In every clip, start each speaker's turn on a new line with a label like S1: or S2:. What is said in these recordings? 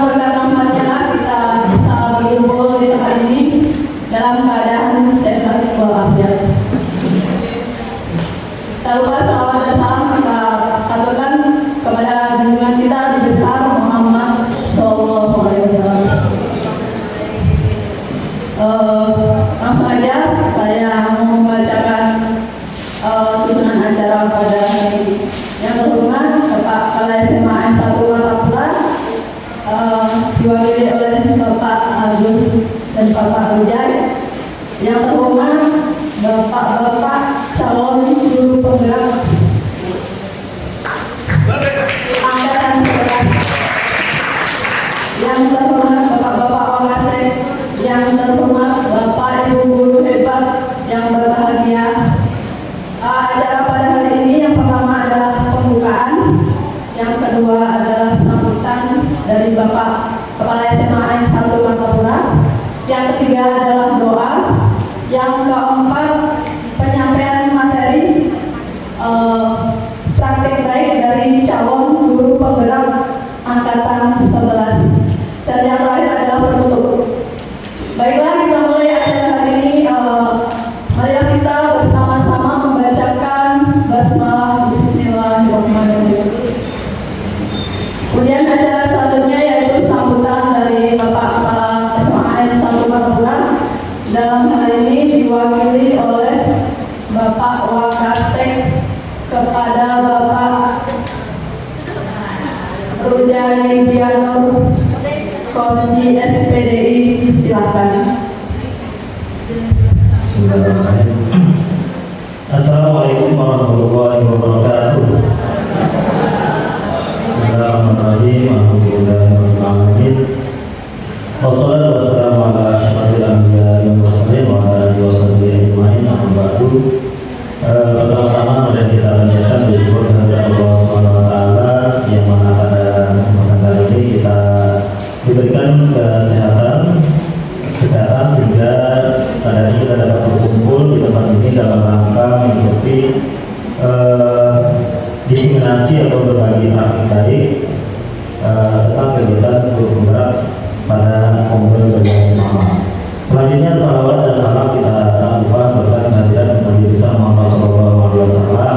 S1: berkat rahmatnya kita bisa berkumpul di tempat ini dalam keadaan sehat walafiat. Tak lupa salawat dan salam kita aturkan kepada junjungan kita Nabi besar Muhammad Sallallahu Alaihi Wasallam. Langsung aja saya mau membacakan susunan acara pada hari ini. Yang terhormat Bapak Kepala SMA N1 Martapura, diwakili oleh Bapak Agus dan Bapak Rujai. Yang terhormat Bapak-bapak calon guru penggerak angkatan 11. Yang terhormat Bapak-bapak Wakasek, yang terhormat Bapak Ibu guru hebat yang berbahagia. Acara pada hari ini yang pertama adalah pembukaan, yang kedua adalah sambutan dari Bapak Kepala SMA N1 Martapura, yang ketiga adalah doa, yang keempat penyampaian materi praktik baik dari calon guru penggerak angkatan 11, dan yang terakhir adalah penutup. Baiklah, kita mulai acara hari ini. Marilah kita bersama-sama membacakan basmalah Bismillahirrahmanirrahim. Kemudian acara selanjutnya yaitu sambutan dari Bapak Kepala SMA N1 Martapura. Dalam hal ini diwakili oleh Bapak Wakasek kepada Bapak Rujai Bianur Kosdi SPDI, disilakan.
S2: Assalamualaikum warahmatullahi wabarakatuh. Bismillahirrahmanirrahim. Alhamdulillahirrahmanirrahim. Wassalatu wassalamu ala asyrafil anbiya'i wal mursalin wa ala alihi washabihi ajmain. Amma ba'du. Pertama-tama mari kita panjatkan bersyukur kepada Allah Subhanahu wa taala yang mana pada kesempatan kali ini kita diberikan kesehatan sehingga pada ini kita dapat berkumpul di tempat ini dalam rangka mengikuti diseminasi atau berbagi praktik baik tentang kegiatan guru penggerak pada Komponen Bersama. Selanjutnya salawat dan salam kita lakukan berkat kehadiran Nabi besar Muhammad Sallallahu Alaihi Wasallam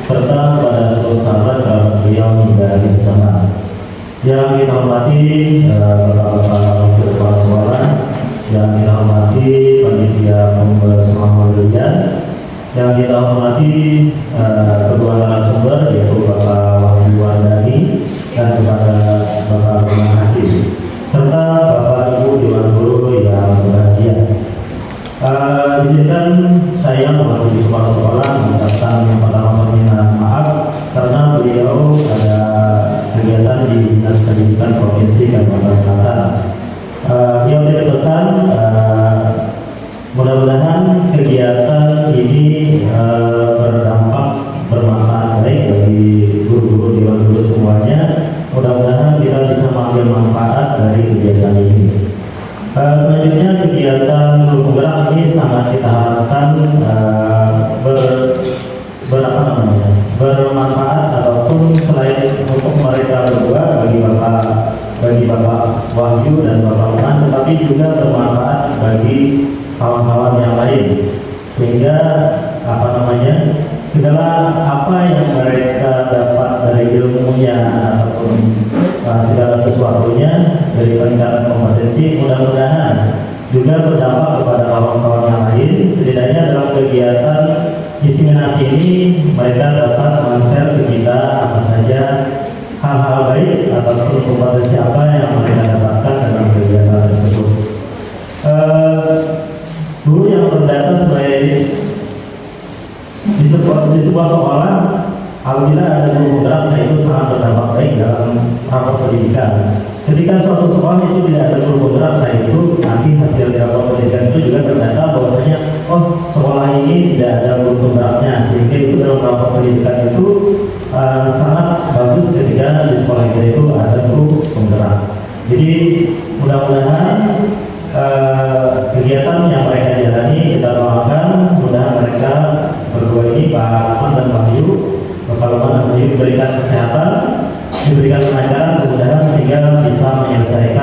S2: serta pada seluruh sahabat kerabat beliau hingga akhir zaman. Yang kita hormati bapak-bapak kepala sekolah, yang kita hormati panitia pembahas Muhammadiyah, yang kita hormati kedua narasumber yaitu Bapak Wahyu Wardani dan kepada Bapak Rumah Hakim serta Bapak Ibu Dewan Guru yang berbahagia. Izinkan saya mewakili kepala sekolah mengucapkan yang pertama permintaan maaf karena beliau ada kegiatan di Dinas Pendidikan Provinsi Kalimantan Selatan. Yang tidak pesan, mudah-mudahan kegiatan ini berdampak bermanfaat baik bagi guru-guru Dewan Guru semuanya. Mudah-mudahan kita bisa mengambil manfaat dari kegiatan ini. Selanjutnya kegiatan guru penggerak ini sangat kita harapkan bermanfaat ataupun selain untuk mereka berdua bagi Bapak Wahyu dan Bapak Uman, tetapi juga bermanfaat bagi kawan-kawan yang lain, sehingga segala apa yang mereka dapat dari ilmunya ataupun segala sesuatunya dari peningkatan kompetensi mudah-mudahan juga berdampak kepada kawan-kawan yang lain. Setidaknya dalam kegiatan diseminasi ini mereka dapat men-share ke kita apa saja hal-hal baik ataupun kompetensi apa yang mereka dapatkan dalam kegiatan tersebut. Guru yang terdata sebagai di sebuah sekolah, apabila ada guru penggerak, itu sangat berdampak baik dalam rapor pendidikan. Ketika suatu sekolah itu tidak ada guru penggerak, itu nanti hasil rapor pendidikan itu juga terdata bahwasanya sekolah ini tidak ada guru penggeraknya, sehingga itu dalam rapor pendidikan itu sangat bagus ketika di sekolah kita itu ada guru penggerak. Jadi mudah-mudahan kegiatan yang mereka jalani kita doakan mudah mereka berdua ini Pak Lukman dan Wahyu, Bapak Lukman dan Wahyu diberikan kesehatan, diberikan kelancaran, kemudahan sehingga bisa menyelesaikan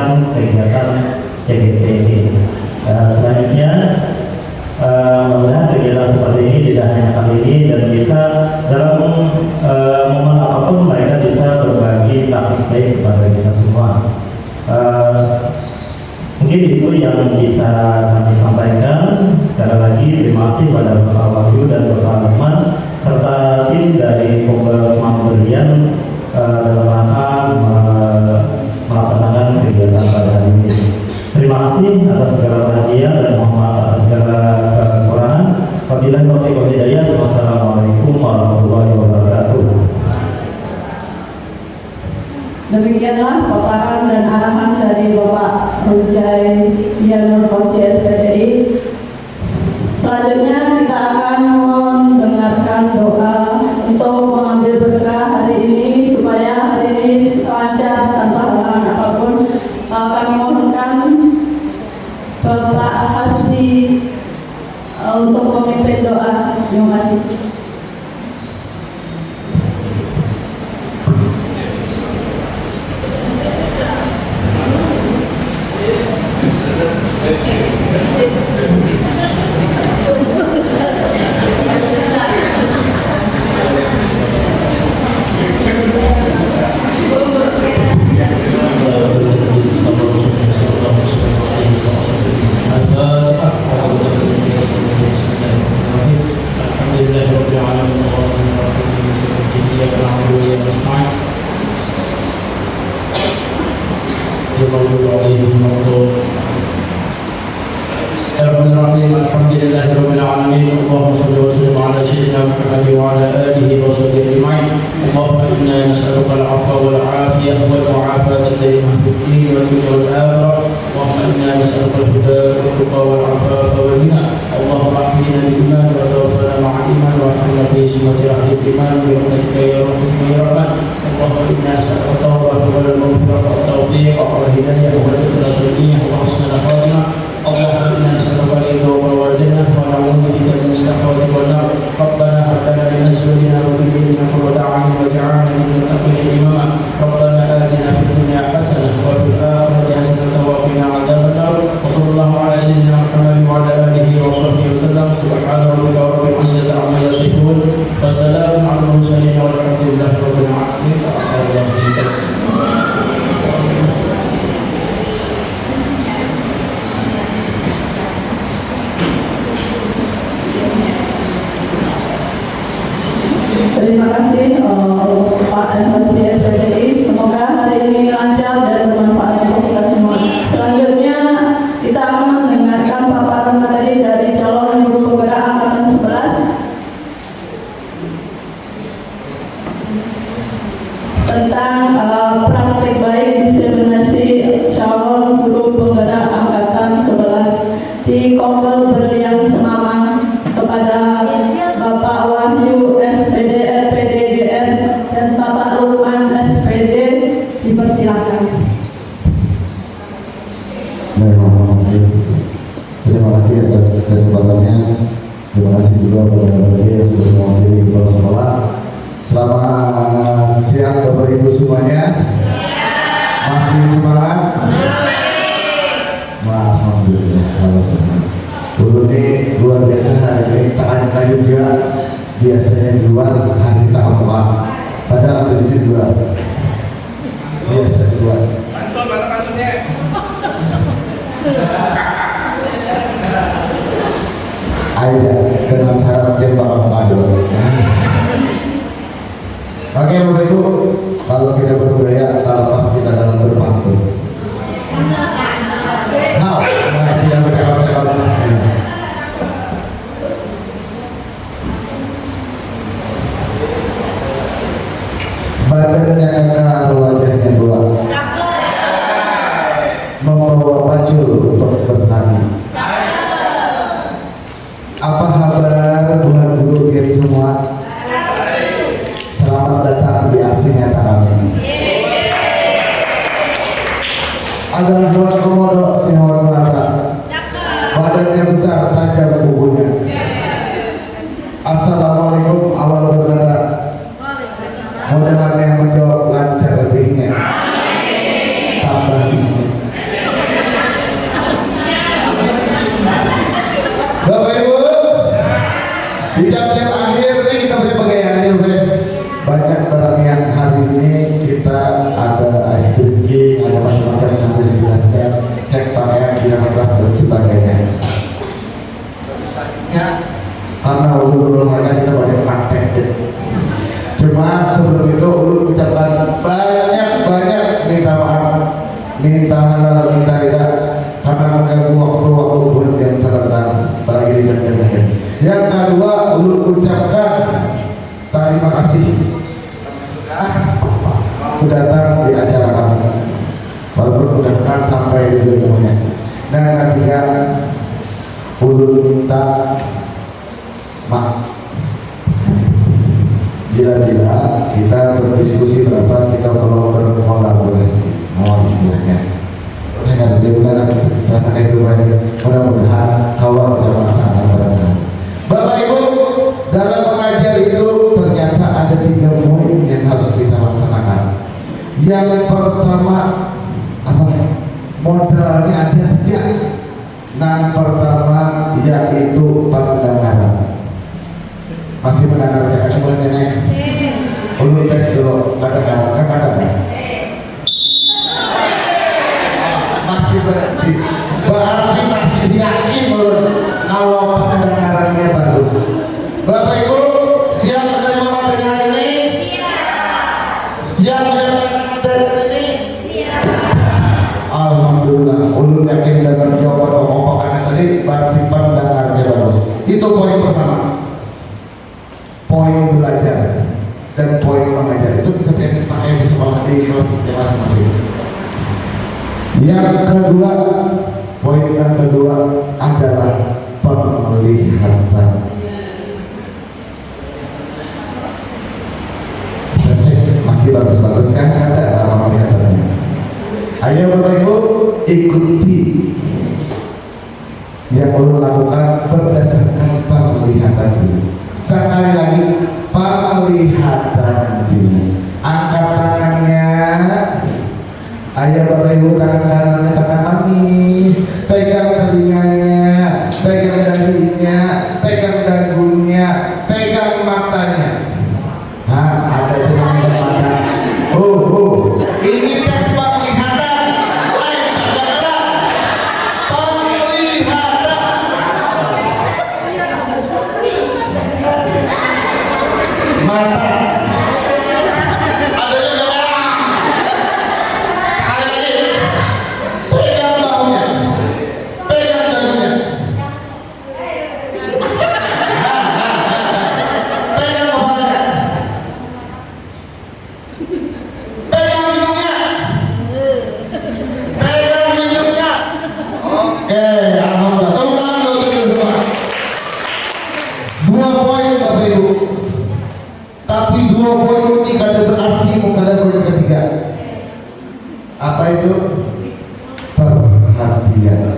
S2: bisa kami sampaikan. Sekali lagi terima kasih pada Bapak Wahyu dan Bapak Lukman serta tim dari Komunitas Semangat Berlian dalam rangka melaksanakan kegiatan pada hari ini. Terima kasih atas segala perhatian dan mohon maaf atas segala kekurangan. Wabillahi taufiq wal hidayah. Wassalamualaikum warahmatullahi wabarakatuh.
S1: Demikianlah paparan dan arahan dari Bapak Rujai Yanur Koci SPDI. Selanjutnya kita akan mendengarkan doa untuk mengambil berkah hari ini supaya hari ini lancar tanpa halangan apapun. Kami mohonkan Bapak Hasbi untuk memimpin doa. Terima kasih. Terima kasih Pak Hasbi SPDI. Semoga hari ini lancar dan bermanfaat untuk kita semua. Selanjutnya kita akan mendengarkan paparan materi dari calon guru penggerak angkatan 11 tentang praktik baik diseminasi calon guru penggerak angkatan 11 di Komunitas Berlian Semamang kepada Bapak Wahyu SPD LPDGR dan Bapak Lukman SPD. Dipersilakan.
S3: Terima kasih atas kesempatannya. Terima kasih juga kepada Bapak yang sudah mewakili kepala sekolah. Selamat siang Bapak Ibu semuanya. Masih semangat? Alhamdulillah, kalau semangat. Dulu ini luar biasa hari ini tangan kayu juga biasanya di luar hari tangan luar. Padahal tadi di luar biasa di luar. Aja dengan syarat yang bakal padu. Oke Bapak Ibu, kalau kita berbudaya tak lepas kita dalam berpantun. Masih ada bercakap-cakap. Badannya kakak, wajahnya tua, membawa pacul untuk bertani. Apa kabar Tuhan Guru kita semua? Selamat datang di aksi nyata kami. Ada hewan komodo, si hewan melata, badannya besar, tajam kukunya. Assalamualaikum awal berkata, mudahan yang menjawab lancar rezekinya, tambah tinggi. Bapak Ibu, di jam-jam akhir ini kita beri pegawaiannya, banyak barang yang hari ini kita ada ice drinking, ada macam-macam yang nanti dijelaskan, cek pakaian ulur olahraga kita banyak praktek deh. Cuma sebelum itu ulur ucapkan banyak minta maaf, minta halal, minta ridha karena mengganggu waktu-waktu bulan yang sangat apalagi di jam akhir. Yang kedua, ulur ucapkan terima kasih datang di acara kami walaupun udah sampai di ilmunya. Dan ketiga, ulur minta maaf bila-bila kita berdiskusi berapa kita tolong berkolaborasi, mohon istilahnya hanya bagaimana istilah itu banyak. Mudah-mudahan kalau kita melaksanakan pada tahap. Bapak Ibu, dalam mengajar itu ternyata ada 3 poin yang harus kita laksanakan. Yang pertama apa? Modalnya ada 3. Yang pertama yaitu pendengaran. Masih mendengarnya kan mulai nenek? Ulur tes dulu pendengaran kan ada kan? Masih bersih. Berarti masih yakin ulur kalau pendengarannya bagus. Bapak Ibu siap menerima materi hari ini? Siap menerima materi ini? Alhamdulillah, ulun yakin dengan jawaban omongannya tadi berarti pendengarnya bagus. Itu poin pertama. Poin belajar dan poin mengajar itu bisa dipakai di sekolah di kelas masing-masing. Yang kedua, poin yang kedua adalah penglihatan. Kita cek masih bagus-bagus kan ada penglihatannya. Ayo Bapak Ibu ikuti yang ulun lakukan berdasarkan penglihatan dulu. Sekali lagi penglihatan dulu. Angkat tangannya. Ayo Bapak Ibu, tangan kanannya tangan manis, pegang telinganya, pegang dahinya, pegang dagunya, pegang matanya. Nah, ada yang memegang mata. Ini tes penglihatan. Lain pendengaran. Penglihatan. Mata. Ada yang merah. Sekali lagi. Pegang bahunya. Pegang dagunya. Pegang kepalanya. Pegang hidungnya. Pegang hidungnya. Oke, alhamdulillah. Tepuk tangan dulu untuk itu semua. 2 poin Bapak Ibu. Tapi 2 poin ini kada berarti ada poin ketiga. Apa itu? Perhatian.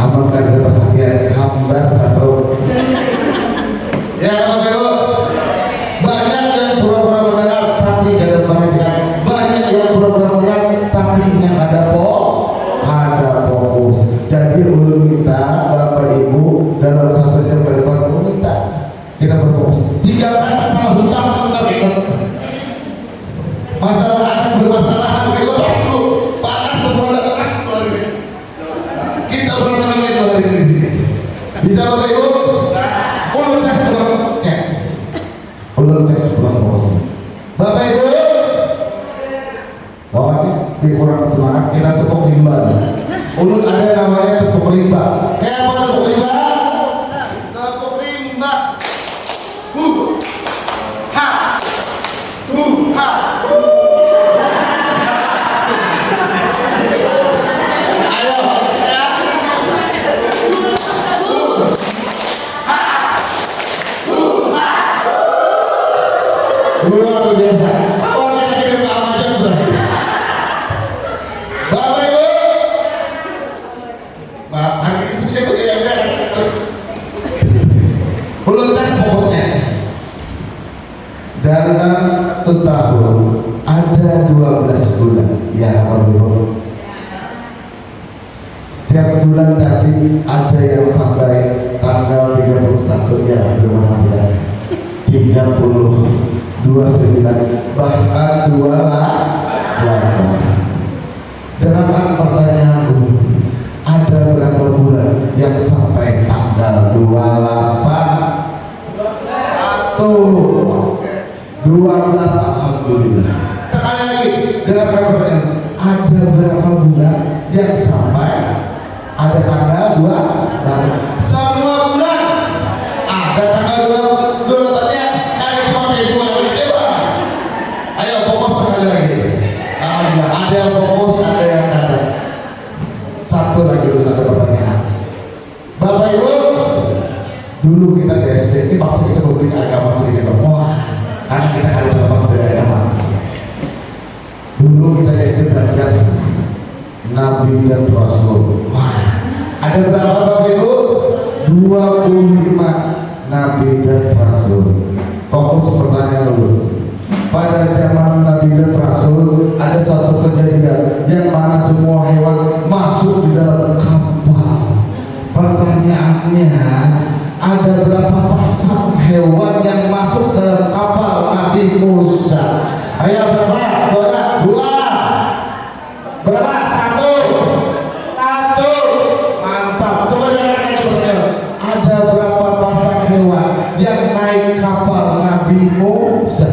S3: Abang kada perhatian, hambar satu. Ya Bapak Ibu, banyak yang pura-pura mendengar tapi kada perhatian. Banyak yang pura-pura melihat tapi yang ada fokus. Jadi ulun minta Bapak Ibu dalam 1 jam ke depan ulun minta kita berfokus. Tinggalkan masalah hutang masalah akan bermasalahan lepas dulu. Panas masalah lepas keluar ini. Kita berenang keluar ini di sini. Bisa Bapak Ibu? Ulun tes pulang. Ya. Ulun tes pulang fokus. Bapak Ibu. Oh ini kurang semangat kita tepuk rimba. Ulun ada namanya tepuk rimba. Kayak apa tepuk rimba? Tepuk rimba. Ha. Ha. Ayo. Luar biasa. Awalnya kirim ke Amazon sudah. Bapak Ibu. Maaf, hari ini saya begini. Ulun tes fokusnya. Dalam 1 tahun ada 12 bulan. Ya Bapak Ibu. Setiap bulan tadi ada yang sampai tanggal 31 ya bermudah-mudahan 30 29 bahkan 28. Dengan pertanyaanku, ada berapa bulan yang sampai Sekarang pertanyaan, ada berapa bulan yang sampai ada tanggal 2? Semua bulan ada tanggal 2 tanya ada cuma Februari. Coba ayo fokus sekali lagi. Alhamdulillah ada yang fokus, ada yang ada. Satu lagi ada pertanyaan. Bapak Ibu, dulu kita di SD ini maksud kita memberi agama sedikit. Wah, karena kita ada terlepas dari agama. Dulu kita di SD belajar Nabi dan Rasul. Wah, ada berapa Bapak Ibu? 25 Nabi dan Rasul. Fokus pertanyaan dulu. Pada zaman Nabi dan Rasul ada satu kejadian yang mana semua hewan masuk di dalam kapal. Pertanyaannya, ada berapa pasang hewan yang masuk dalam kapal Nabi Musa? Ayo berapa? Saudara, 2. Berapa? 1. Mantap. Coba dengarkan lagi pertanyaan. Ada berapa pasang hewan yang naik kapal Nabi Musa?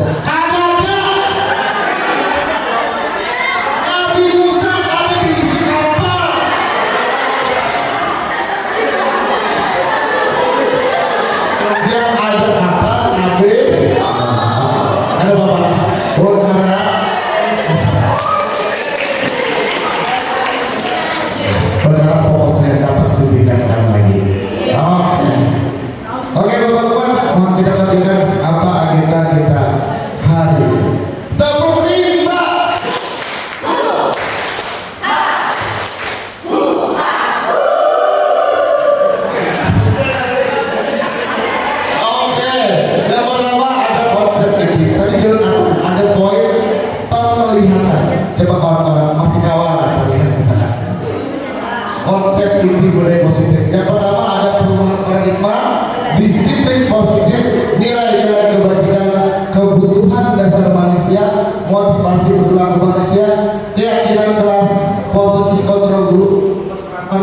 S3: Nabi Musa ada di isi kapal. Yang ada kapal Nabi ada bapak. Oh, karena berharap fokusnya dapat ditingkatkan lagi. Oke Bapak-Bapak, mohon kita lanjutkan apa agenda kita hari ini. Tepuk rimba. Oke, yang pertama ada konsep ini. Tadi judul ada poin penglihatan. Coba kawan-kawan masih kawal terlihat di sana. Konsep inti budaya positif. Yang pertama ada perubahan paradigma, disiplin positif, nilai-nilai kebajikan, kebutuhan dasar manusia, motivasi perilaku manusia, keyakinan kelas, posisi kontrol grup,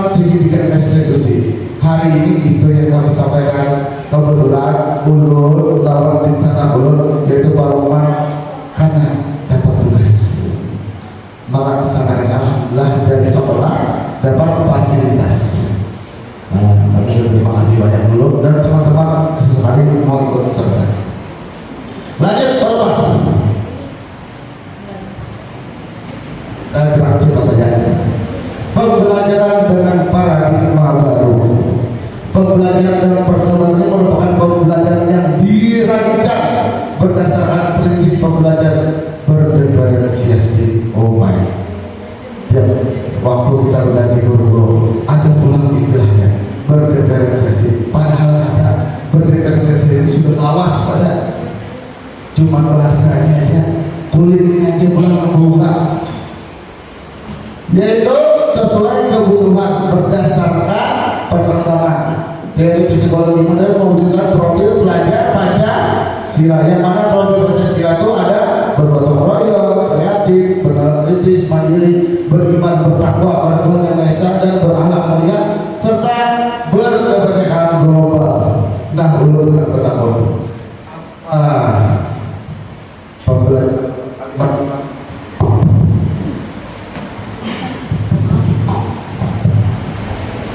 S3: segitiga institusi. Hari ini itu yang kami sampaikan. Kebetulan ulur lawan di sana ulur yaitu Pak Roman karena dapat tugas melaksanakan alhamdulillah dari sekolah dapat fasilitas. Tapi terima kasih banyak dulu dan teman-teman sesekali mau ikut serta. Lanjut Pak Roman. Gerak cepat aja. Pembelajaran dengan paradigma baru. Pembelajaran dalam perkembangan ini merupakan pembelajaran yang dirancang berdasarkan prinsip pembelajaran berdiferensiasi. Oh my. Tiap waktu kita berganti guru ada pulang istilahnya berdiferensiasi. Padahal kata berdiferensiasi itu sudah lawas pada cuma bahasanya aja, kulitnya aja pulang membuka. Yaitu sesuai kebutuhan berdasarkan perkembangan. Teori psikologi modern mewujudkan profil pelajar Pancasila, yang mana profil Pancasila itu ada bergotong royong, kreatif, beranalitis, mandiri, beriman, bertakwa pada Tuhan Yang Maha Esa, dan berakhlak mulia serta berkebinekaan global. Nah, ulun bertakwa. Pembelajaran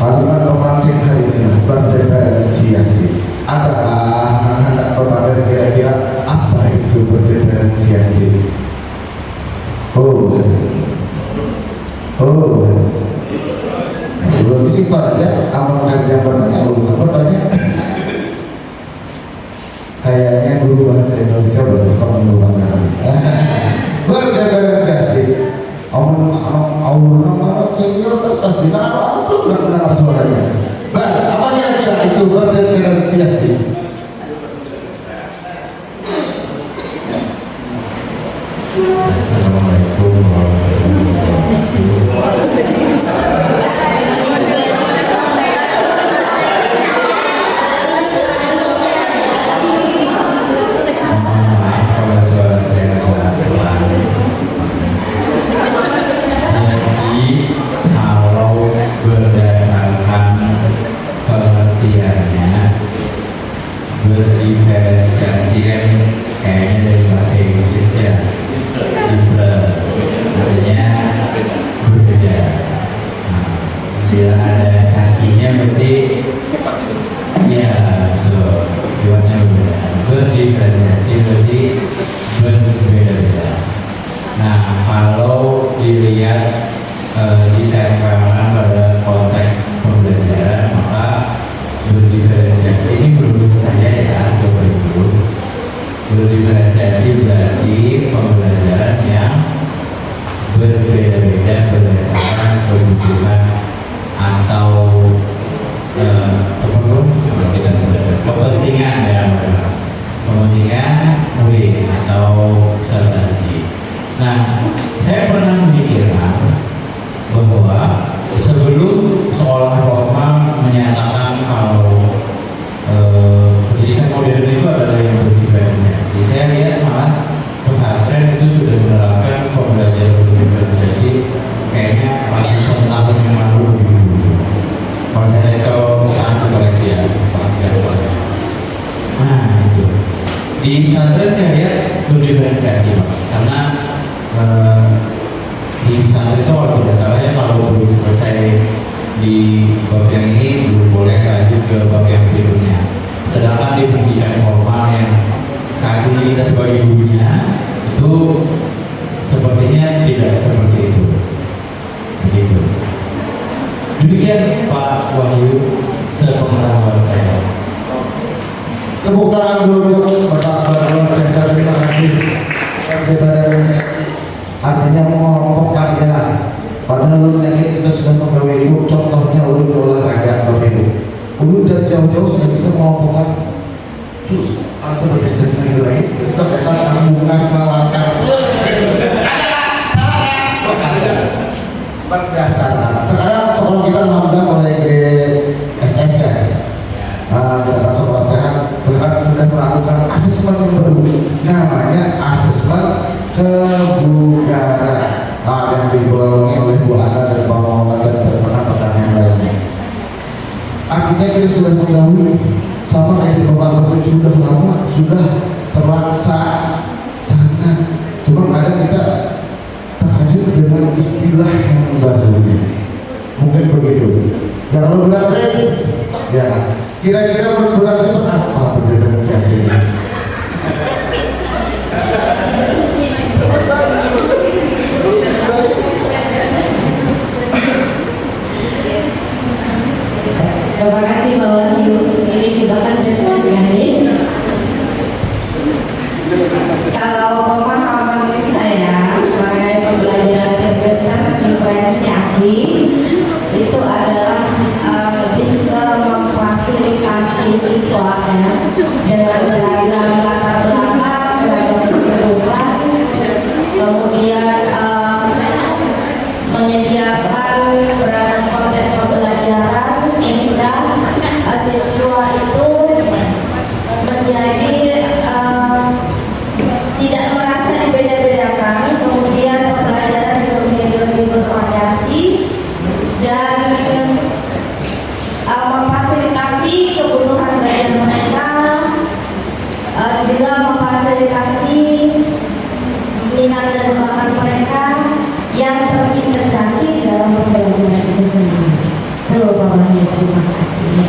S3: kalimat pemantik hari ini berdiferensiasi. Adakah hendak berpikir kira-kira apa itu berdiferensiasi? Belum disimpan aja. Amalkan yang bertanya, belum bertanya. Kayaknya guru bahasa Indonesia bagus pengeluaran. Berdiferensiasi. Nama senior terus pasti nama belum pernah mendengar suaranya. Apa kira-kira itu berdiferensiasi? Assalamualaikum warahmatullahi wabarakatuh.
S4: Jadi kalau berdasarkan pengertiannya kalau dilihat ditempelkan pada konteks pembelajaran, maka berdiferensiasi ini menurut saya ya Bapak Ibu, berdiferensiasi berarti pembelajaran yang berbeda-beda berdasarkan kebutuhan atau kepentingan ya, kepentingan murid atau peserta didik. Nah, saya pernah memikirkan bahwa sebelum sekolah formal menyatakan kalau pendidikan modern itu adalah yang berdiferensiasi, saya lihat malah pesantren itu sudah menerapkan pembelajaran berdiferensiasi kayaknya masih setahun yang lalu dulu. Kalau pesantren koleksi ya, nah itu di pesantren saya lihat berdiferensiasi Pak, karena di pesantren itu kalau tidak salah ya, kalau belum selesai di bab yang ini belum boleh lanjut ke bab yang berikutnya. Sedangkan di pendidikan formal yang saat ini kita sebagai gurunya itu sepertinya tidak seperti itu. Begitu. Demikian Pak Wahyu sepengetahuan saya.
S3: Tepuk tangan dulu untuk Bapak luar biasa, terima kasih. Berdiferensiasi artinya mengelompokkan ya. Padahal ulun yakin kita sudah menggawe itu, contohnya ulun olahraga Bapak Ibu. Ulun dari jauh-jauh sudah bisa mengelompokkan harus seperti destinasi itu lagi. Sudah datang bunga selawatan. Berdasarkan sekarang sekolah kita alhamdulillah mulai ke SS ya. Datang sekolah sehat bahkan sudah melakukan asesmen yang baru, namanya asesmen kebugaran. Yang dibawahi oleh Bu Ana dan Pak Muhammad dan rekan-rekan yang lainnya. Artinya kita sudah menggawi sama kayak di Bapak sudah lama, sudah terlaksana. Cuma kadang kita terkejut dengan istilah yang baru. Mungkin begitu. Ya kalau berarti, ya kira-kira berarti itu apa berdiferensiasi ini?
S5: Terima kasih Pak Wahyu. Ini kita kan dari kalau pemahaman saya mengenai pembelajaran berdiferensiasi itu adalah lebih ke memfasilitasi siswa dengan beragam latar belakang, beragam kebutuhan, kemudian menyediakan beragam konten pembelajaran sehingga siswa itu menjadi tidak merasa dibeda-bedakan, kemudian pembelajaran juga menjadi lebih bervariasi dan memfasilitasi kebutuhan belajar mereka, juga memfasilitasi minat dan bakat mereka yang terintegrasi di dalam pembelajaran itu sendiri. Itu Pak Wahyu, terima kasih.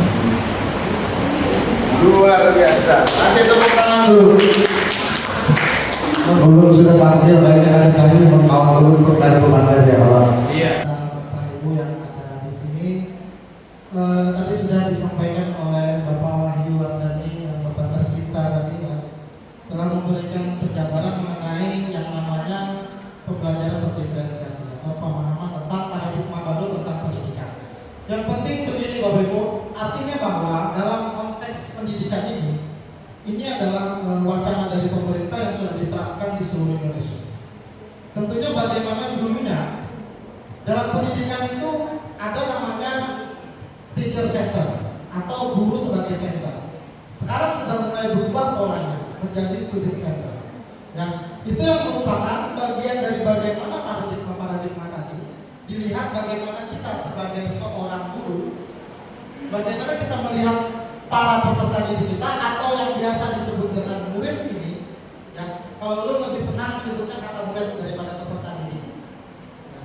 S3: Luar biasa. Kasih tepuk tangan dulu. Ulun sudah tampil, kayaknya ada saya yang mengkawal ulun dari pemandan ya Allah.
S4: Iya.
S3: Bapak Ibu yang ada di sini, tadi sudah disampaikan oleh Bapak Wahyu Wardani, yang Bapak tercinta tadi ya, telah memberikan penjabaran mengenai yang namanya pembelajaran berdiferensiasi atau pemahaman tentang paradigma baru tentang pendidikan. Yang penting begini Bapak Ibu, artinya bahwa dalam konteks pendidikan ini adalah wacana dari pemerintah yang sudah diterapkan di seluruh Indonesia. Tentunya bagaimana dulunya dalam pendidikan itu ada namanya teacher center atau guru sebagai center. Sekarang sudah mulai berubah polanya menjadi student center. Itu yang merupakan bagian dari bagaimana paradigma tadi. Dilihat bagaimana kita sebagai seorang guru, bagaimana kita melihat para peserta didik kita atau yang biasa disebut dengan murid ini, ya, kalau lu lebih senang menyebutnya kata murid daripada peserta didik, ya,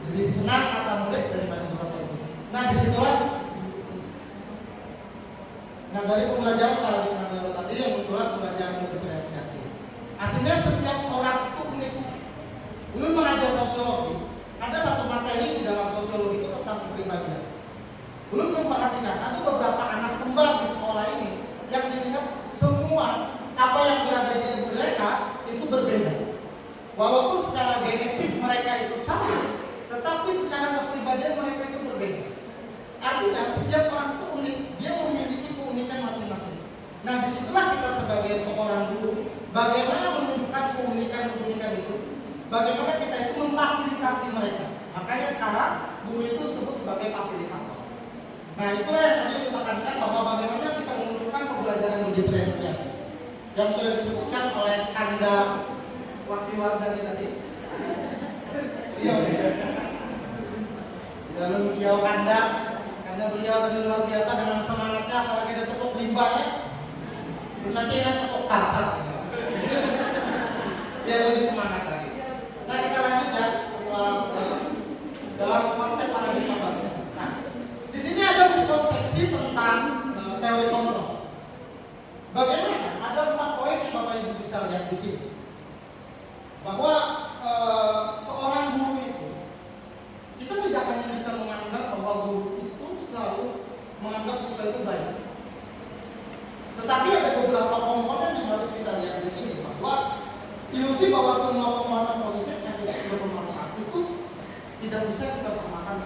S3: lebih senang kata murid daripada peserta didik. Nah disitulah, dari pembelajaran paradigma baru tadi yang muncullah pembelajaran berdiferensiasi. Artinya setiap orang itu unik.
S6: Ulun mengajar sosiologi, ada satu materi di dalam sosiologi itu tentang kepribadian. Ulun memperhatikan ada beberapa anak kembar di sekolah ini yang dilihat semua apa yang berada di mereka itu berbeda. Walaupun secara genetik mereka itu sama, tetapi secara kepribadian mereka itu berbeda. Artinya setiap orang itu unik, dia memiliki keunikan masing-masing. Nah, disitulah kita sebagai seorang guru, bagaimana menunjukkan keunikan-keunikan itu, bagaimana kita itu memfasilitasi mereka. Makanya sekarang guru itu disebut sebagai fasilitator. Nah, itulah yang tadi ditekankan bahwa bagaimana kita menunjukkan pembelajaran berdiferensiasi yang sudah disebutkan oleh Kanda Waktiwardani tadi. Iya, lalu beliau karena beliau tadi luar biasa dengan semangatnya, apalagi ada tepuk limbahnya, nanti ada tepuk tarsak. Biar lebih semangat lagi. Nah, kita lanjut ya setelah dalam konsep paradigma baru. Nah, di sini ada miskonsepsi tentang teori kontrol. Bagaimana? Ada 4 poin yang Bapak Ibu bisa lihat di sini. Bahwa seorang guru itu, kita tidak hanya bisa menganggap bahwa guru itu selalu menganggap sesuatu itu baik. Tetapi ada beberapa komponen yang harus kita lihat di sini, bahwa ilusi bahwa semua penguatan positif yang kita sudah bermanfaat itu tidak bisa kita samakan.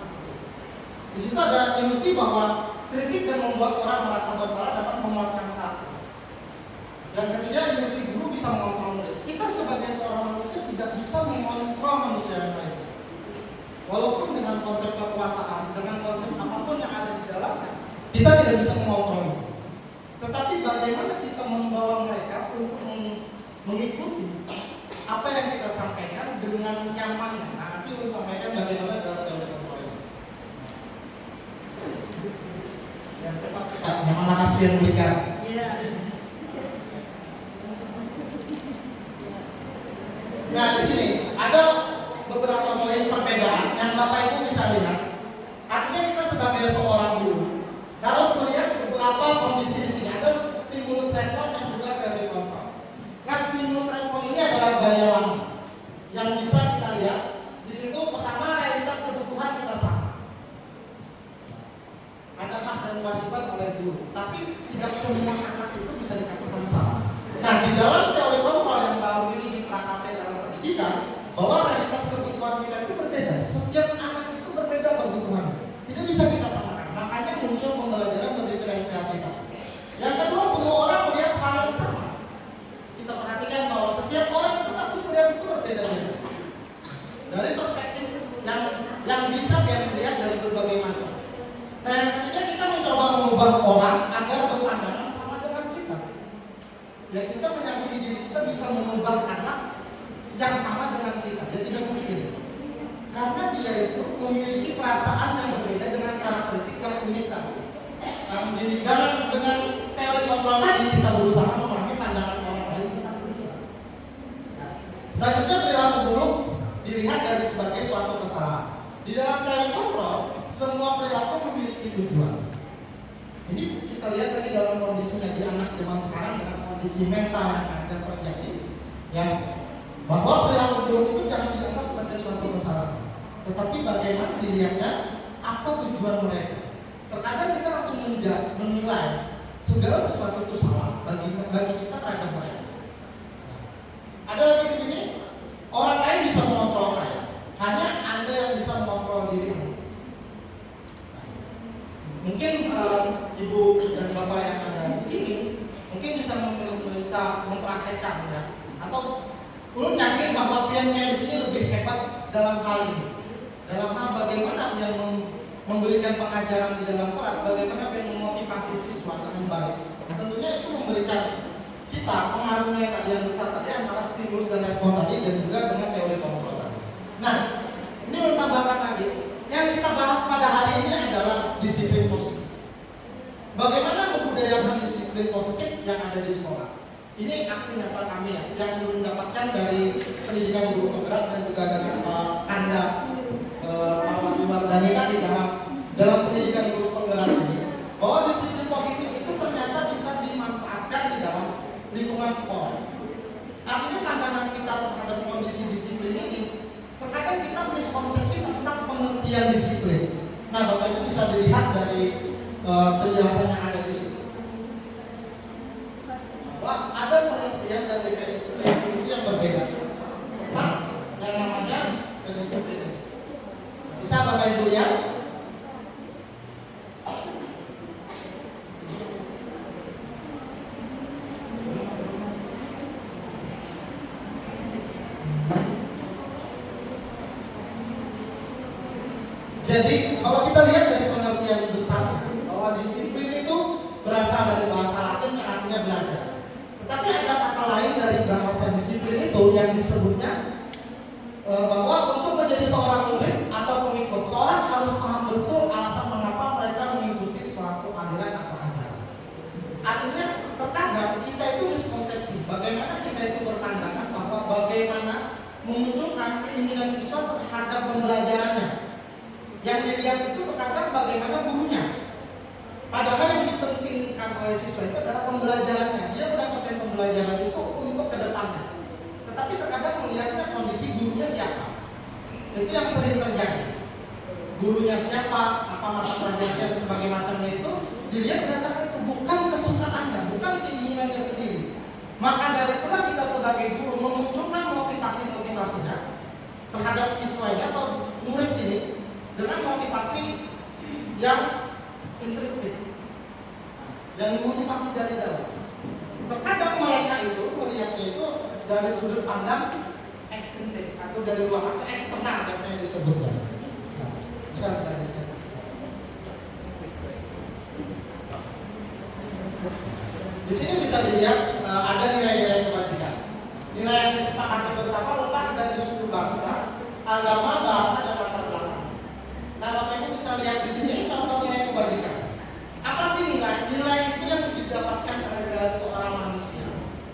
S6: Di situ ada ilusi bahwa kritik dan membuat orang merasa bersalah dapat menguatkan karakter. Yang ketiga, ilusi guru bisa mengontrol murid. Kita sebagai seorang manusia tidak bisa mengontrol manusia yang lain. Walaupun dengan konsep kekuasaan, dengan konsep apapun yang ada di dalamnya, kita tidak bisa mengontrol itu. Tetapi bagaimana kita membawa mereka untuk mengikuti apa yang kita sampaikan dengan nyamannya. Nah, nanti saya sampaikan bagaimana dalam teori kontrol ini. Yang tepat, jangan makasih yang memberikan. Nah, di sini ada beberapa poin perbedaan yang Bapak Ibu bisa lihat. Artinya kita sebagai seorang guru harus melihat beberapa kondisi di sini. Ada stimulus respon dan juga teori kontrol. Nah, stimulus respon ini adalah gaya lama yang bisa kita lihat. Di situ pertama, realitas kebutuhan kita sama. Ada hak dan kewajiban oleh guru, tapi tidak semua anak itu bisa dikatakan sama. Nah, di dalam teori kontrol yang baru ini diprakasai dalam pendidikan, bahwa realitas kebutuhan kita itu berbeda. Setiap anak itu berbeda kebutuhannya. Tidak bisa kita samakan. Makanya muncul pembelajaran berdiferensiasi tadi. Yang kedua, semua orang melihat hal yang sama. Kita perhatikan bahwa setiap orang itu pasti melihat itu berbeda-beda. Dari perspektif yang bisa dia melihat dari berbagai macam. Nah, yang ketiga, kita mencoba mengubah orang agar berpandangan sama dengan kita. Ya, kita meyakini diri kita bisa mengubah anak yang sama dengan kita. Ya, tidak mungkin. Karena dia itu memiliki perasaan yang berbeda dengan karakteristik yang unik tadi. Dengan teori kontrol tadi kita berusaha memahami pandangan orang lain tentang dunia. Nah, selanjutnya perilaku buruk dilihat dari sebagai suatu kesalahan. Di dalam teori kontrol, semua perilaku memiliki tujuan. Ini kita lihat dari dalam kondisinya di anak zaman sekarang dengan kondisi mental yang ada terjadi, yang bahwa perilaku buruk itu jangan dianggap sebagai suatu kesalahan, tetapi bagaimana dilihatnya, apa tujuan mereka. Terkadang kita langsung menilai segala sesuatu itu salah bagi kita terhadap mereka. Ada lagi di sini, orang lain bisa mengontrol saya, hanya Anda yang bisa mengontrol diri Anda. Mungkin ibu dan bapak yang ada di sini mungkin bisa mempraktekkan ya, atau ulun yakin bahwa pihaknya di sini lebih hebat dalam hal ini, dalam hal bagaimana yang memberikan pengajaran di dalam kelas, bagaimana yang memotivasi siswa dengan baik. Tentunya itu memberikan kita pengaruhnya tadi yang besar tadi antara stimulus dan respon tadi, dan juga dengan teori kontrol tadi. Nah, ini ulun tambahkan lagi. Yang kita bahas pada hari ini adalah disiplin positif. Bagaimana membudayakan disiplin positif yang ada di sekolah. Ini aksi nyata kami ya, yang belum dapatkan dari pendidikan guru penggerak dan juga dengan Pak Kanda Pak Waktiwardani tadi dalam pendidikan guru penggerak ini, bahwa disiplin positif itu ternyata bisa dimanfaatkan di dalam lingkungan sekolah. Artinya pandangan kita terhadap kondisi disiplin ini kita miskonsepsi tentang pengertian disiplin. Nah, Bapak Ibu bisa dilihat dari penjelasan yang ada di situ. Bahwa ada pengertian dan definisi yang berbeda tentang yang namanya disiplin. Bisa Bapak Ibu lihat? Jadi kalau kita lihat dari pengertian besar bahwa disiplin itu berasal dari bahasa Latin yang artinya belajar. Tetapi ada kata lain dari bahasa disiplin itu yang disebutnya bahwa untuk menjadi seorang murid atau pengikut, seorang harus paham betul alasan mengapa mereka mengikuti suatu aliran atau ajaran. Artinya terkadang kita itu miskonsepsi bagaimana kita itu berpandangan bahwa bagaimana memunculkan keinginan siswa terhadap pembelajarannya. Yang dilihat itu terkadang bagaimana gurunya. Padahal yang dipentingkan oleh siswa itu adalah pembelajarannya. Dia mendapatkan pembelajaran itu untuk ke depannya. Tetapi terkadang melihatnya kondisi gurunya siapa. Itu yang sering terjadi. Gurunya siapa, apa mata pelajarannya dan sebagainya macamnya itu dilihat berdasarkan itu, bukan kesukaannya, bukan keinginannya sendiri. Maka dari itulah kita sebagai guru memunculkan motivasi-motivasinya terhadap siswa ini atau murid ini dengan motivasi yang intrinsik, yang motivasi dari dalam. Terkadang mereka itu melihatnya itu dari sudut pandang ekstrinsic atau dari luar atau eksternal biasanya disebutnya. Nah, bisa kita lihat. Di sini bisa dilihat ada nilai-nilai kebajikan. Nilai yang disepakati bersama lepas dari suku bangsa, agama, bahasa dan latar belakang. Nah, Bapak Ibu bisa lihat di sini contoh nilai kebajikan. Apa sih nilai? Nilai itu yang didapatkan dari seorang manusia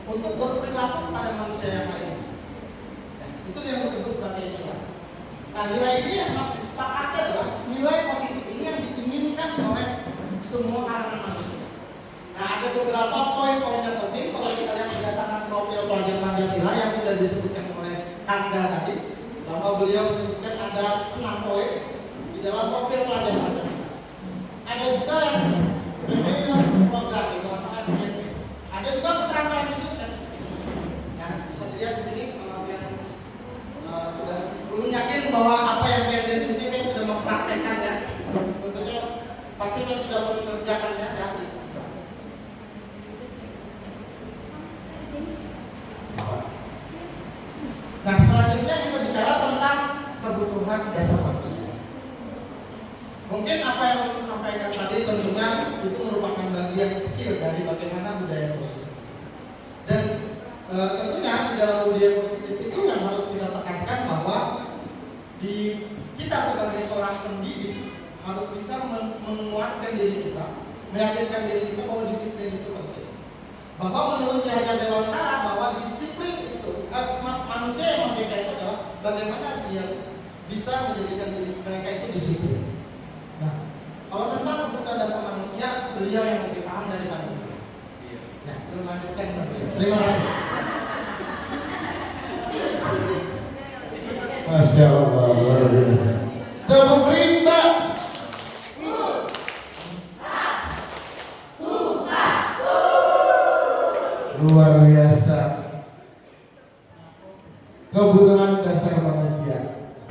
S6: untuk berperilaku kepada manusia yang lain. Ya, itu yang disebut sebagai nilai. Nah, nilai ini yang harus disepakati adalah nilai positif ini yang diinginkan oleh semua kalangan manusia. Nah, ada beberapa poin-poin yang penting kalau kita lihat berdasarkan profil pelajar Pancasila yang sudah disebutkan oleh Kanda tadi, bahwa beliau menyebutkan ada 6 poin di dalam profil pelajar Pancasila. Ada juga yang behavior program itu atau MPP. Ada juga keterampilan hidup dan sebagainya. Ya, bisa dilihat di sini kalau yang sudah belum yakin bahwa apa yang PRD di sini kan sudah mempraktekkan ya. Tentunya pasti kan sudah mengerjakannya ya. Nah, selanjutnya kita bicara tentang kebutuhan dasar manusia. Mungkin apa yang saya sampaikan tadi tentunya itu merupakan bagian kecil dari bagaimana budaya positif. Dan tentunya di dalam budaya positif itu yang harus kita tekankan bahwa kita sebagai seorang pendidik harus bisa menguatkan diri kita, meyakinkan diri kita bahwa disiplin itu penting. Bahwa menurut Ki Hajar Dewantara bahwa disiplin itu manusia yang merdeka itu adalah bagaimana dia bisa menjadikan diri mereka itu disiplin. Nah, kalau tentang kebutuhan dasar manusia, beliau yang lebih paham daripada beliau. Ya, kita lanjutkan beliau. Terima kasih.
S3: Masya Allah, luar biasa. Tepuk rimba. Luar biasa. Kebutuhan dasar manusia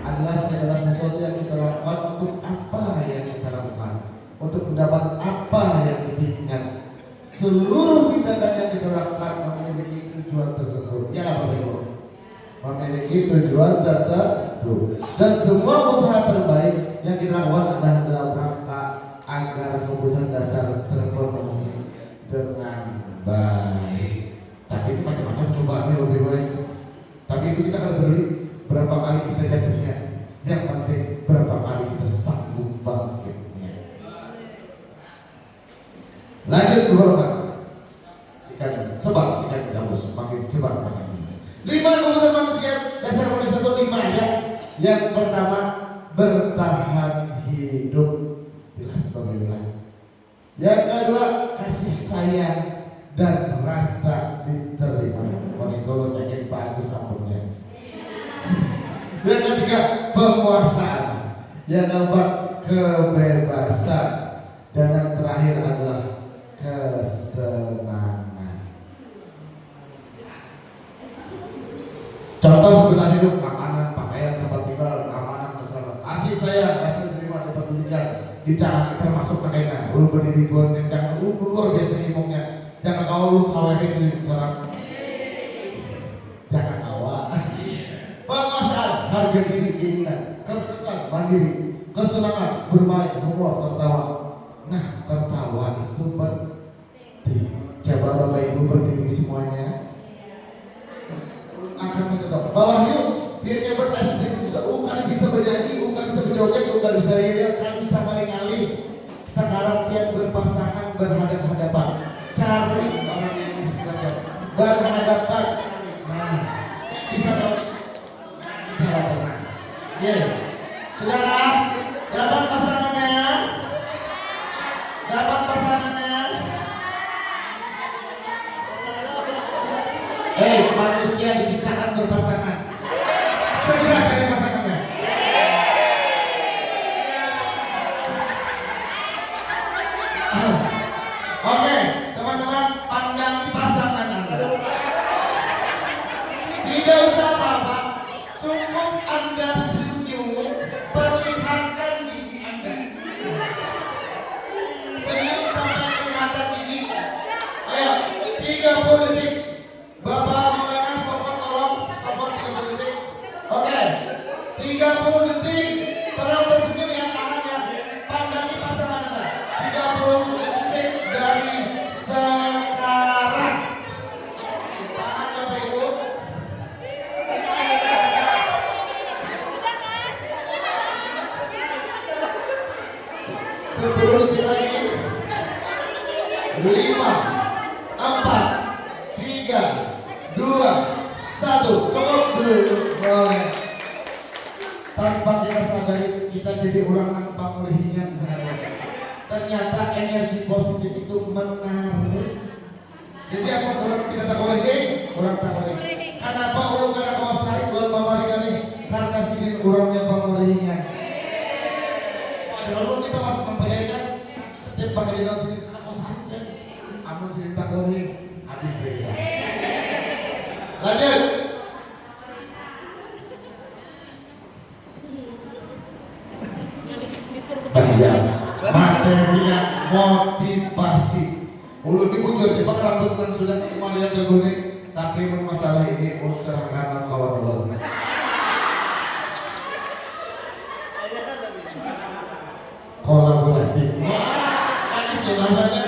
S3: adalah segala sesuatu yang kita lakukan untuk apa yang kita lakukan, untuk mendapat apa yang diinginkan. Seluruh tindakan yang kita lakukan memiliki tujuan tertentu. Ya, Bapak Ibu, memiliki tujuan tertentu. Dan semua usaha terbaik yang kita lakukan adalah dalam rangka agar kebutuhan dasar terpenuhi dengan baik. Tapi ini macam-macam cobaannya lebih baik. Tapi itu kita akan beri berapa kali kita jatuhnya. Yang penting berapa kali kita sanggup bangkitnya. Lanjut keluarga. Ikan sebab ikan gabus makin cepat makin lurus. 5 kebutuhan manusia dasar manusia itu 5 ya. Yang pertama bertahan hidup, jelas bagaimana. Yang kedua kasih sayang dan rasa diterima. Monitor yakin bagus sambungnya. Yang ketiga kekuasaan, yang keempat kebebasan, dan yang terakhir adalah kesenangan. Contoh kebutuhan hidup, makanan, pakaian, tempat tinggal, keamanan, keselamatan, kasih sayang, kasih terima, diperdulikan, dicari termasuk kekainan, ulun berdiri pun, jangan luar biasa imongnya, jangan kau ulun sawahnya sendiri orang, jangan kawa, penguasaan, harga diri, keinginan, kebebasan, mandiri, kesenangan, bermain, humor, tertawa. Nah, tertawa itu penting. Coba Bapak Ibu berdiri semuanya. Akan mencoba. Bawah yuk, biar nyebat sedikit bisa. Kali bisa bernyanyi, kali bisa berjoget, kali bisa riak, kali bisa maling-maling. Sekarang pian berpasangan berhadap-hadapan. Cari orang yang bisa berhadapan. Nah, bisa dong. Bisa dong. Ya, saudara, dapat pasangannya? Dapat pasangannya? Manusia diciptakan berpasangan. Segera cari pasangannya. Oke, teman-teman, pandangi pasangan Anda. Tidak usah apa-apa, cukup Anda senyum, perlihatkan gigi Anda. Senyum sampai kelihatan gigi. Ayo, 30 detik. Bapak Maulana, stopot tolong, stopot 30 detik. Oke, 30 detik. Tolong tersenyum ya, tangannya. Pandangi pasangan Anda. 30 detik dari sekarang. Tahan Bapak Ibu. Sepuluh detik lagi. 5, 4, 3, 2, 1. Cukup dulu. Tanpa kita sadari, kita jadi orang yang pamulihingan sehari. Ternyata energi positif itu menarik. Jadi apa orang kita tak boleh, orang tak boleh. Kenapa orang kada kuasai bulan pamarikan ini? Karena sini orangnya pamulihingan. Padahal kita masuk memperhatikan setiap panggilan sini karena kuasai kan. Amun sini tak boleh, habis dia. Lanjut. Bayar materinya motivasi. Ulun dibujur di bang rambut kan sudah kemarin terguling, tapi masalah ini ulun serahkan kawan ulun. Kolaborasi. Tadi silahkan.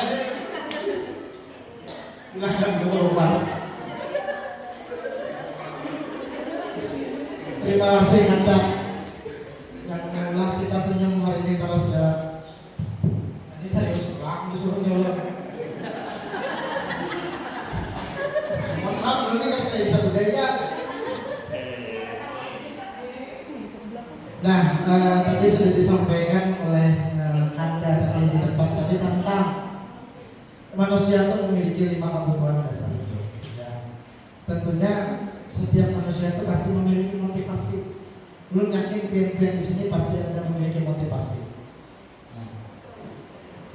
S3: Silahkan ke rumah. Terima kasih Anda yang mengulang kita senyum hari ini kalau saudara. Ini serius ulang disuruh nyulang. Mohon maaf dulu nih kan kita bisa budaya. Nah, tadi sudah disampaikan oleh Anda tadi di depan tadi tentang manusia itu memiliki 5 kebutuhan dasar itu. Ya. Tentunya setiap manusia itu pasti memiliki motivasi. Belum yakin pian-pian di sini pasti ada memiliki motivasi.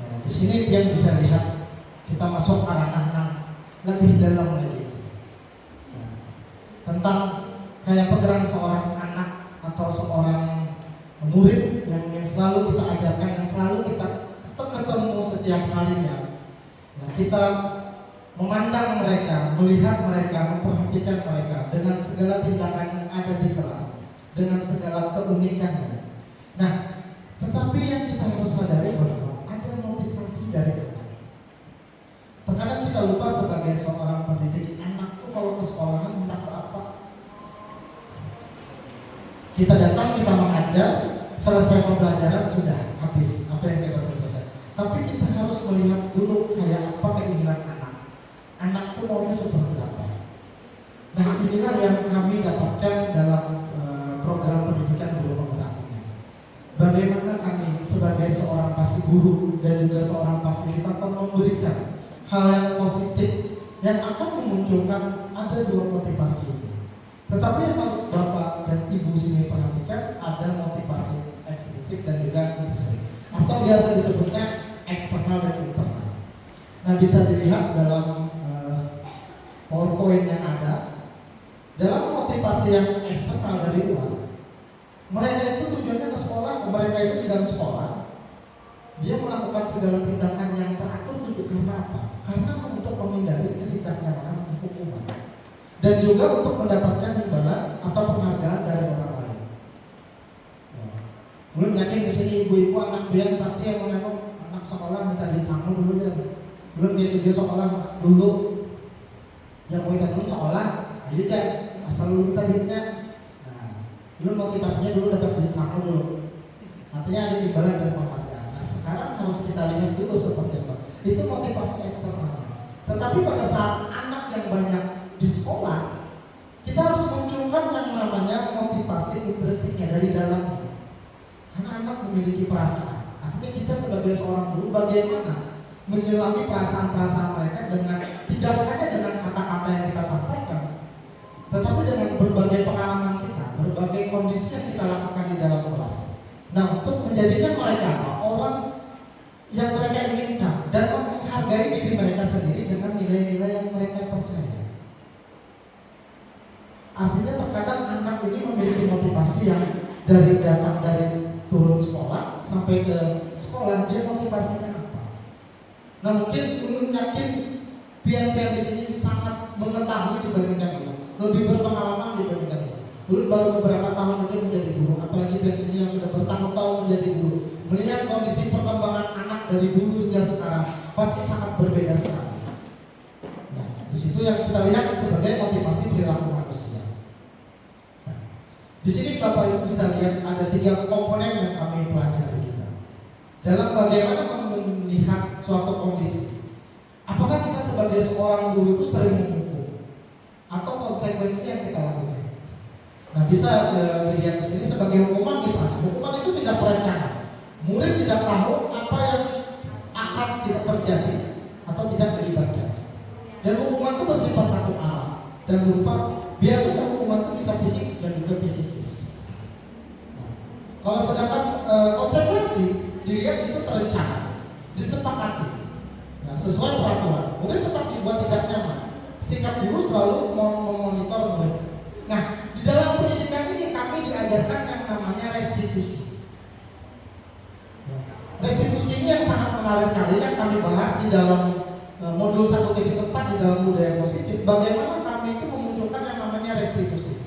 S3: Nah, di sini pian bisa lihat kita masuk ke ranah lebih dalam lagi. Nah, tentang kayak peran seorang anak atau seorang murid yang selalu kita ajarkan, yang selalu kita ketemu setiap harinya. Nah, kita memandang mereka, melihat mereka, memperhatikan mereka dengan segala tindakan yang ada di kelas, dengan segala keunikannya. Nah, tetapi yang kita harus sadari bahwa ada motivasi dari anak. Terkadang kita lupa sebagai seorang pendidik, anak tuh kalau ke sekolahan hendak apa? Kita datang, kita mengajar, selesai pembelajaran sudah habis apa yang kita selesaikan. Tapi kita harus melihat dulu kayak apa keinginan anak. Anak itu maunya seperti apa. Nah, inilah yang kami dapatkan dalam program pendidikan guru penggerak ini. Bagaimana kami sebagai seorang pasti guru dan juga seorang fasilitator memberikan hal yang positif yang akan memunculkan ada 2 motivasi. Tetapi yang harus Bapak dan Ibu sini perhatikan, ada motivasi
S6: biasa disebutnya eksternal dan internal. Nah, bisa dilihat dalam PowerPoint yang ada. Dalam motivasi yang eksternal dari luar, mereka itu tujuannya ke sekolah, mereka itu di dalam sekolah dia melakukan segala tindakan yang teratur itu karena apa? Karena untuk menghindari ketidaknyamanan atau hukuman, dan juga untuk mendapatkan imbalan atau penghargaan dari orang lain. Belum yakin di sini ibu-ibu anak biar pasti yang menengok anak sekolah minta duit sama dulu ya. Belum gitu dia sekolah dulu, yang mau kita dulu sekolah, ayo aja asal lu minta duitnya. Nah, belum motivasinya dulu dapat duit sama dulu. Artinya ada imbalan dan penghargaan. Nah, sekarang harus kita lihat dulu seperti apa. Itu motivasi eksternalnya. Tetapi pada saat anak yang banyak di sekolah, kita harus munculkan yang namanya motivasi intrinstiknya dari dalamnya. Karena anak memiliki perasaan. Artinya kita sebagai seorang guru bagaimana menyelami perasaan-perasaan mereka dengan tidak hanya dengan kata-kata yang kita sampaikan, tetapi dengan berbagai pengalaman kita, berbagai kondisi yang kita lakukan di dalam kelas. Nah, untuk menjadikan mereka orang yang mereka inginkan dan menghargai diri mereka sendiri dengan nilai-nilai yang mereka percaya. Artinya terkadang anak ini memiliki motivasi yang dari datang dari turun sekolah sampai ke sekolah, dia motivasinya apa? Nah, mungkin ulun yakin pian-pian di sini sangat mengetahui dibandingkan ulun, lebih berpengalaman dibandingkan ulun. Ulun baru beberapa tahun aja menjadi guru, apalagi pian sini yang sudah bertahun-tahun menjadi guru. Melihat kondisi perkembangan anak dari dulu hingga sekarang pasti sangat berbeda sekali. Ya, di situ yang kita lihat sebagai motivasi perilaku manusia. Di sini Bapak Ibu bisa lihat ada 3 komponen yang kami pelajari juga dalam bagaimana melihat suatu kondisi. Apakah kita sebagai seorang guru itu sering menghukum atau konsekuensi yang kita lakukan? Nah, bisa dilihat di sini sebagai hukuman. Misalnya, hukuman itu tidak terencana. Murid tidak tahu apa yang akan tidak terjadi atau tidak dilibatkan. Dan hukuman itu bersifat satu alam dan berupa biasanya hukuman itu bisa fisik dan juga psikis. Nah, kalau sedangkan konsekuensi dilihat itu terencana, disepakati, ya, sesuai peraturan. Murid tetap dibuat tidak nyaman. Sikap guru selalu memonitor murid. Nah, di dalam pendidikan ini kami diajarkan yang namanya restitusi. Restitusi ini yang sangat menarik sekali yang kami bahas di dalam modul 1.4 di dalam budaya positif. Bagaimana kami itu memunculkan yang namanya restitusi.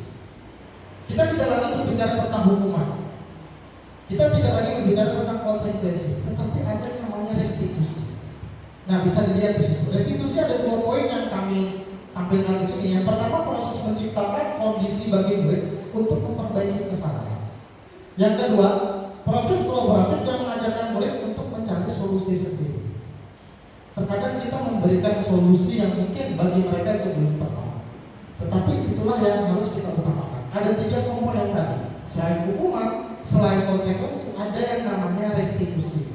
S6: Kita tidak lagi berbicara tentang hukuman, kita tidak lagi berbicara tentang konsekuensi, tetapi ada yang namanya restitusi. Nah, bisa dilihat di situ. Restitusi ada 2 poin yang kami tampilkan di sini. Yang pertama, proses menciptakan kondisi bagi murid untuk memperbaiki kesalahan. Yang kedua, proses kolaboratif yang mengajarkan murid untuk mencari solusi sendiri. Terkadang kita memberikan solusi yang mungkin bagi mereka itu belum tepat, tetapi itulah yang harus kita utamakan. Ada 3 komponen tadi. Selain hukuman, selain konsekuensi, ada yang namanya restitusi.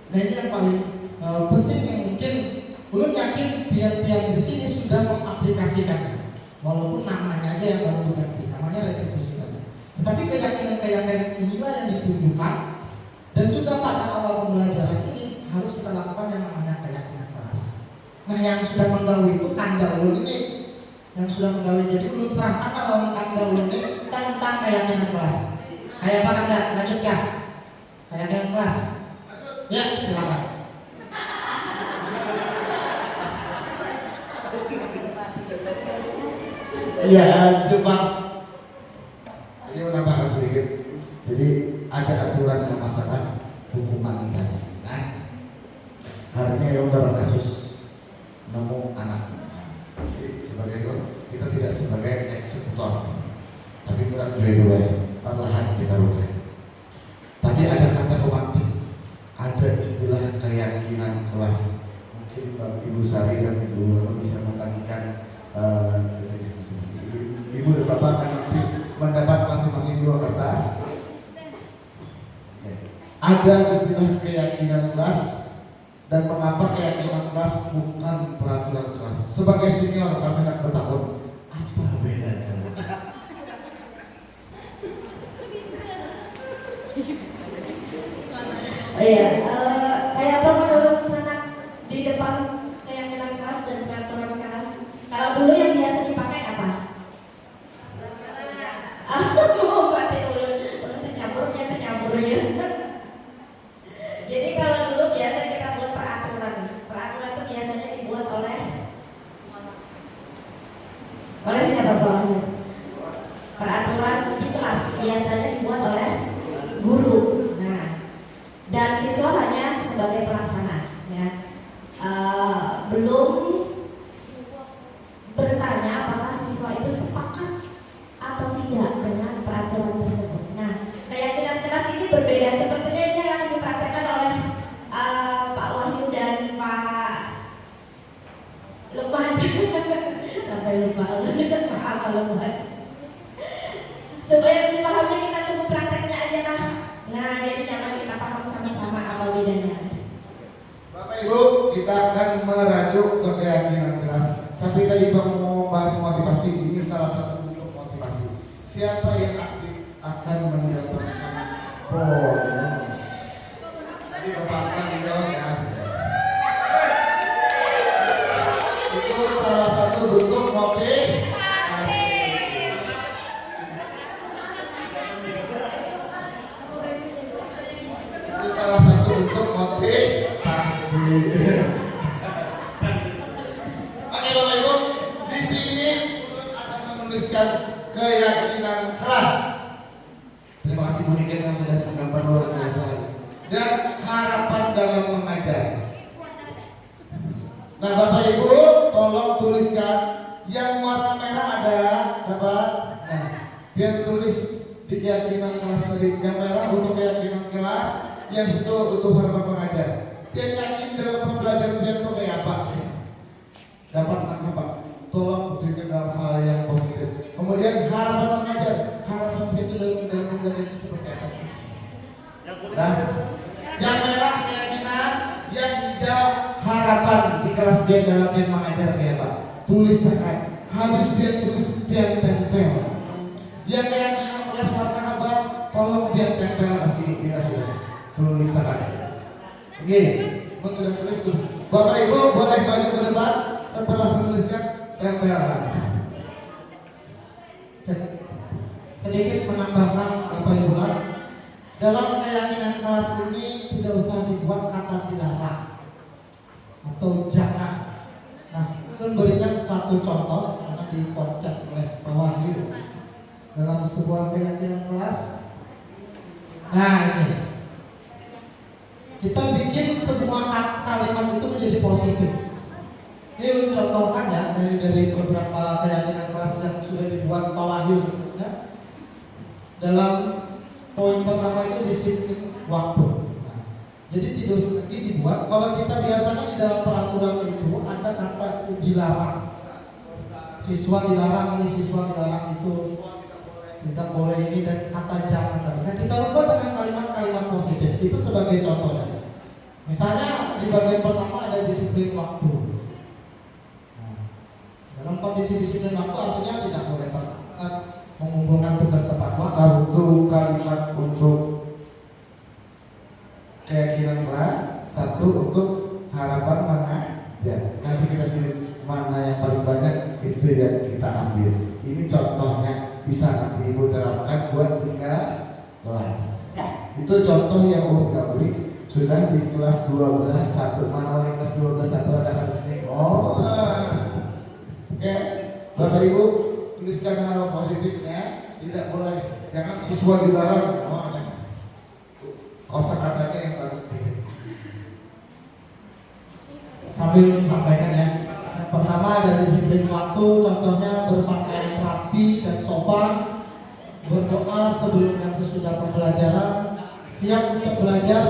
S6: Nah, ini yang paling penting yang mungkin ulun yakin pihak-pihak di sini sudah mengaplikasikannya, walaupun namanya aja yang baru diganti, namanya restitusi tadi. Tetapi keyakinan-keyakinan inilah yang ditunjukkan, dan juga pada awal pembelajaran ini harus kita lakukan yang namanya keyakinan keras. Nah, yang sudah menggawi itu kanda ulun ini, yang sudah menggawi. Jadi ulun serahkan lawan kanda ulun ini tentang keyakinan keras. Kayak apa kanda? Lanjut ya. Keyakinan keras. Ya, silakan.
S3: Iya, coba. Ini menambahkan sedikit. Jadi ada aturan yang masalah hukuman tadi. Nah, harinya yang dapat kasus nemu anak. Jadi sebagai kita tidak sebagai eksekutor, tapi berat dua-dua, perlahan kita rubah. Tadi ada kata pemantik, ada istilah keyakinan kelas. Mungkin Ibu Sari dan Ibu bisa membagikan. Ibu dan Bapak akan nanti mendapat masing-masing 2 kertas. Ada istilah keyakinan kelas dan mengapa keyakinan kelas bukan peraturan kelas. Sebagai senior kami nak bertahun, apa bedanya?
S5: Iya, kayak apa menurut Sanak di depan keyakinan kelas dan peraturan kelas? Kalau dulu yang biasa dipakai apa? Mau batik ulun tercampurnya. Jadi kalau dulu biasa kita buat peraturan itu biasanya dibuat oleh siapa Pak? Peraturan di kelas biasanya dibuat oleh guru. Nah, dan siswa hanya sebagai pelaksana, ya. Belum bertanya apakah siswa itu sepakat atau tidak dengan peraturan tersebut. Nah, keyakinan keras ini berbeda. Sepertinya ini akan dipraktekkan oleh Pak Wahyu dan Pak Lukman. Sampai lupa apa Lukman. Supaya lebih pahamnya kita tunggu prakteknya aja lah. Nah, jadi jangan kita paham sama-sama apa bedanya.
S3: Bapak Ibu, kita akan merajuk ke keyakinan keras. Tapi tadi Bang mau bahas motivasi, ini salah satu bentuk motivasi. Siapa yang aktif akan mendapatkan bonus. Tadi Bapak akan menjawab ya. Itu salah satu bentuk motivasi. Itu salah satu bentuk motivasi. Oke Bapak Ibu, di sini akan menuliskan keyakinan keras. Terima kasih Bu Niken yang sudah menggambar luar biasa. Dan harapan dalam mengajar. Nah Bapak Ibu, tolong tuliskan yang warna merah ada, dapat. Nah, biar tulis di keyakinan kelas tadi. Yang merah untuk keyakinan kelas, yang itu untuk harapan mengajar. Biar yakin dalam pembelajaran dia itu kayak apa. Dapat menangkap Pak. Tolong berikan dalam hal yang positif. Kemudian harapan mengajar, harapan itu dalam pembelajaran itu seperti apa sih? Nah, yang merah keyakinan, yang hijau harapan di kelas dia dalam dia mengajar kayak apa? Tuliskan, habis dia tulis biar tempel. Yang keyakinan kelas warna abang, tolong biar tempel kasih bila sudah tuliskan. Oke, sudah tulis tuh. Bapak Ibu boleh maju ke depan setelah menuliskan tempelan. Sedikit menambahkan Bapak Ibu, dalam keyakinan kelas ini tidak usah dibuat kata dilarang atau jangan. Nah, memberikan satu contoh yang dikuatkan oleh Pak Wahyu dalam sebuah keyakinan kelas. Nah ini kita bikin semua kalimat itu menjadi positif. Ini contohkan ya dari beberapa keyakinan kelas yang sudah dibuat Pak Wahyu sebetulnya. Dalam poin pertama itu disiplin waktu. Nah, jadi tidak usah lagi dibuat. Kalau kita biasanya di dalam peraturan itu ada kata dilarang. Siswa dilarang ini, siswa dilarang itu, tidak boleh ini dan kata jangan tadi. Nah kita ubah dengan kalimat-kalimat positif. Itu sebagai contohnya. Misalnya di bagian pertama ada disiplin waktu. Dalam kondisi disiplin waktu artinya tidak boleh telat, mengumpulkan tugas tepat waktu. Satu kalimat untuk keyakinan kelas, satu untuk harapan mengajar. Nanti kita sini mana yang paling banyak itu yang kita ambil. Ini contohnya bisa nanti Ibu terapkan buat 3 kelas. Itu contoh yang Gabri sudah di kelas 12 satu. Mana orang kelas 12 satu ada di sini. Oh. Oke, Bapak Ibu tuliskan hal positifnya, tidak boleh, jangan siswa dilarang. Oh, kosakatanya yang bagus sedikit. Sambil sampaikan ya. Yang pertama ada disiplin waktu, contohnya berpakaian rapi dan sopan, berdoa sebelum dan sesudah pembelajaran, siap untuk belajar,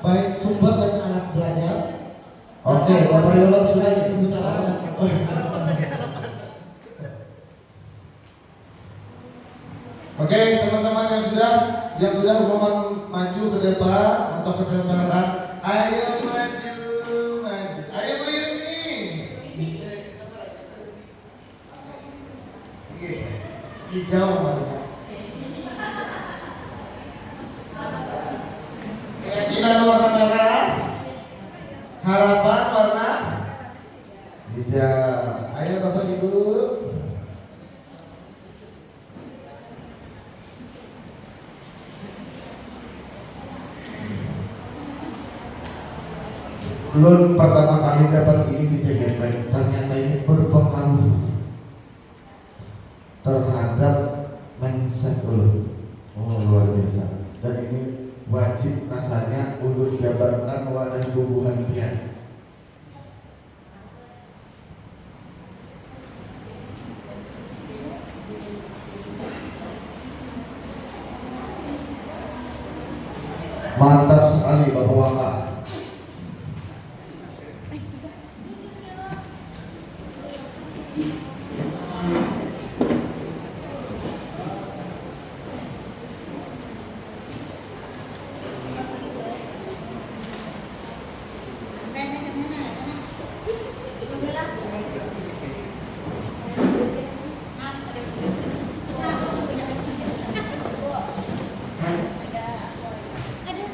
S3: baik sumber dan alat belajar. Oke, Bapak Ibu sudah bicara dan Oke, teman-teman yang sudah mohon maju ke depan untuk keterlibatan. Ayo maju. Ayo Bu Yuni. Oke, hijau mereka. Keinginan warna merah, harapan warna hijau. Ayo Bapak Ibu. Belum pertama kali dapat ini di TGP, ternyata ini berpengaruh terhadap mindset ulun. Oh luar biasa. Dan ini wajib rasanya ulun jabarkan wadah bubuhan pian. Mantap sekali Bapak Waka.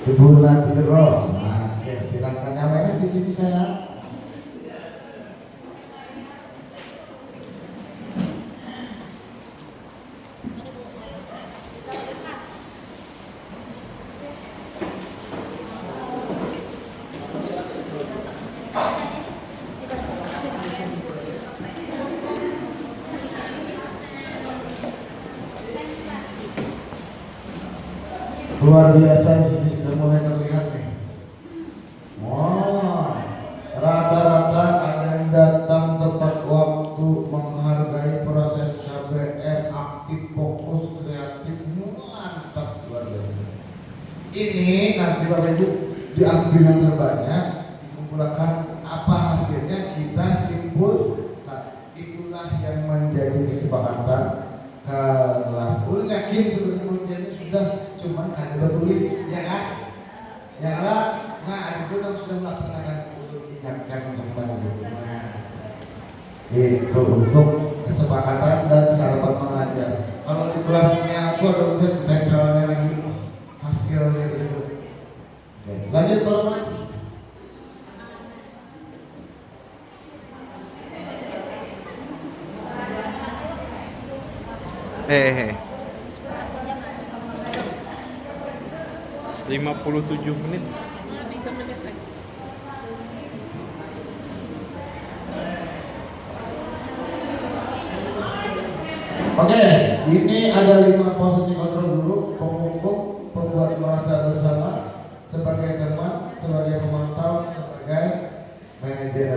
S3: Ibu Nadiro, nah, ya, silakan namanya di sini saya. Luar biasa di sini sudah mulai terlihat nih. Wah, rata-rata ada yang datang tepat waktu, menghargai proses KBM, aktif, fokus, kreatif, mantap luar biasa. Ini nanti Bapak Ibu diambil yang terbanyak, dikumpulkan apa hasilnya kita simpulkan. Itulah yang menjadi kesepakatan kelas. Ulun yakin sebenarnya ujiannya sudah cuman kan ada tulis ya kan? Ya kan? Nah, itu yang sudah melaksanakan untuk ingatkan kembali. Nah, itu untuk kesepakatan dan harapan mengajar. Kalau di kelasnya aku ada ujian ditempelannya lagi hasilnya gitu. Oke, lanjut Pak Roman.
S7: Hehehe. 57 menit.
S3: Oke, ini ada 5 posisi kontrol dulu. Pemungkum, pembuat merasa bersalah, sebagai teman, sebagai pemantau, sebagai manajer.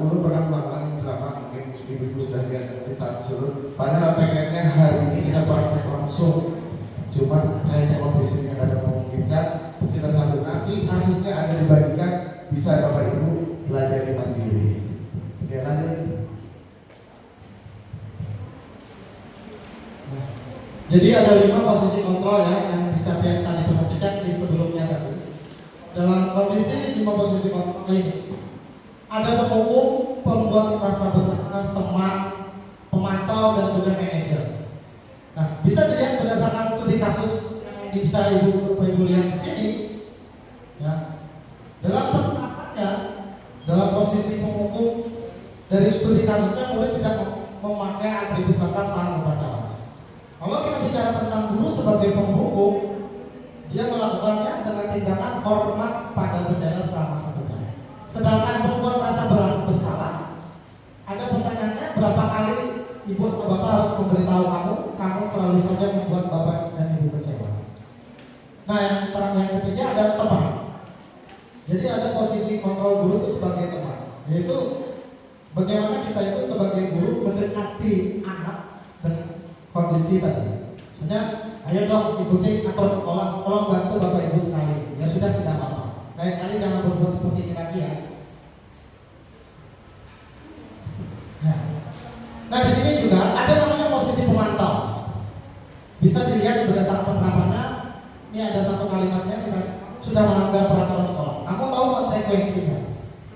S3: Ulun pernah melakukan drama, mungkin ibu-ibu sudah lihat di status ulun. Padahal pengennya hari ini kita praktek langsung. Cuman kayaknya ofisinya nggak ada memungkinkan. Kita sambut nanti kasusnya ada dibagikan, bisa Bapak Ibu pelajari mandiri. Oke, lanjut. Nah, jadi ada 5 posisi kontrol ya yang bisa kita diperhatikan di sebelumnya tadi. Dalam kondisi 5 posisi kontrol ini ada pemukul, pembuat rasa bersalah, teman, pemantau dan juga manajer. Nah, bisa dilihat berdasarkan studi kasus yang bisa ibu lihat di sini. Ya, dalam penerapannya, dalam posisi pemukul dari studi kasusnya mulai tidak memakai atribut kata saat upacara. Kalau kita bicara tentang guru sebagai pemukul, dia melakukannya dengan tindakan hormat pada bendera selama 1 jam. Sedangkan membuat rasa bersalah, ada pertanyaannya berapa kali ibu atau bapak harus memberitahu kamu selalu saja membuat bapak dan ibu kecewa. Nah, yang ketiga ada teman. Jadi ada posisi kontrol guru itu sebagai teman, yaitu bagaimana kita itu sebagai guru mendekati anak dan kondisi tadi. Misalnya, ayo dong ikuti aturan sekolah, tolong bantu bapak ibu sekali. Ya sudah, tidak apa-apa. Lain kali jangan berbuat seperti ini lagi ya. Nah, di sini juga ada namanya posisi pemantau. Bisa dilihat berdasarkan penerapannya. Ini ada satu kalimatnya, misalnya sudah melanggar peraturan sekolah. Kamu tahu konsekuensinya.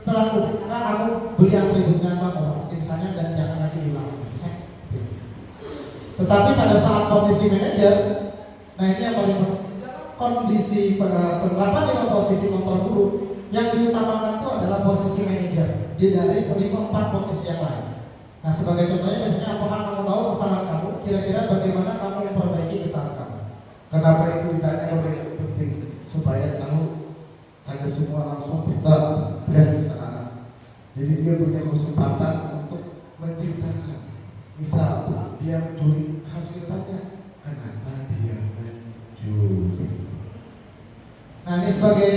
S3: Setelah kamu beli atributnya kamu, misalnya, dan jangan lagi diulangi. Tetapi pada saat posisi manajer, nah ini yang paling
S6: kondisi penerapan lima posisi kontrol guru, yang diutamakan itu adalah posisi manajer di dari 4 posisi yang lain. Nah, sebagai contohnya misalnya apakah kamu tahu kesalahan kamu, kira-kira bagaimana kamu memperbaiki kesalahan kamu.
S3: Kenapa itu ditanya? Karena itu penting supaya tahu. Karena semua langsung kita gas anak-anak. Jadi dia punya kesempatan untuk menciptakan. Misal dia mencuri, harus ditanya kenapa dia mencuri.
S6: Nah, ini sebagai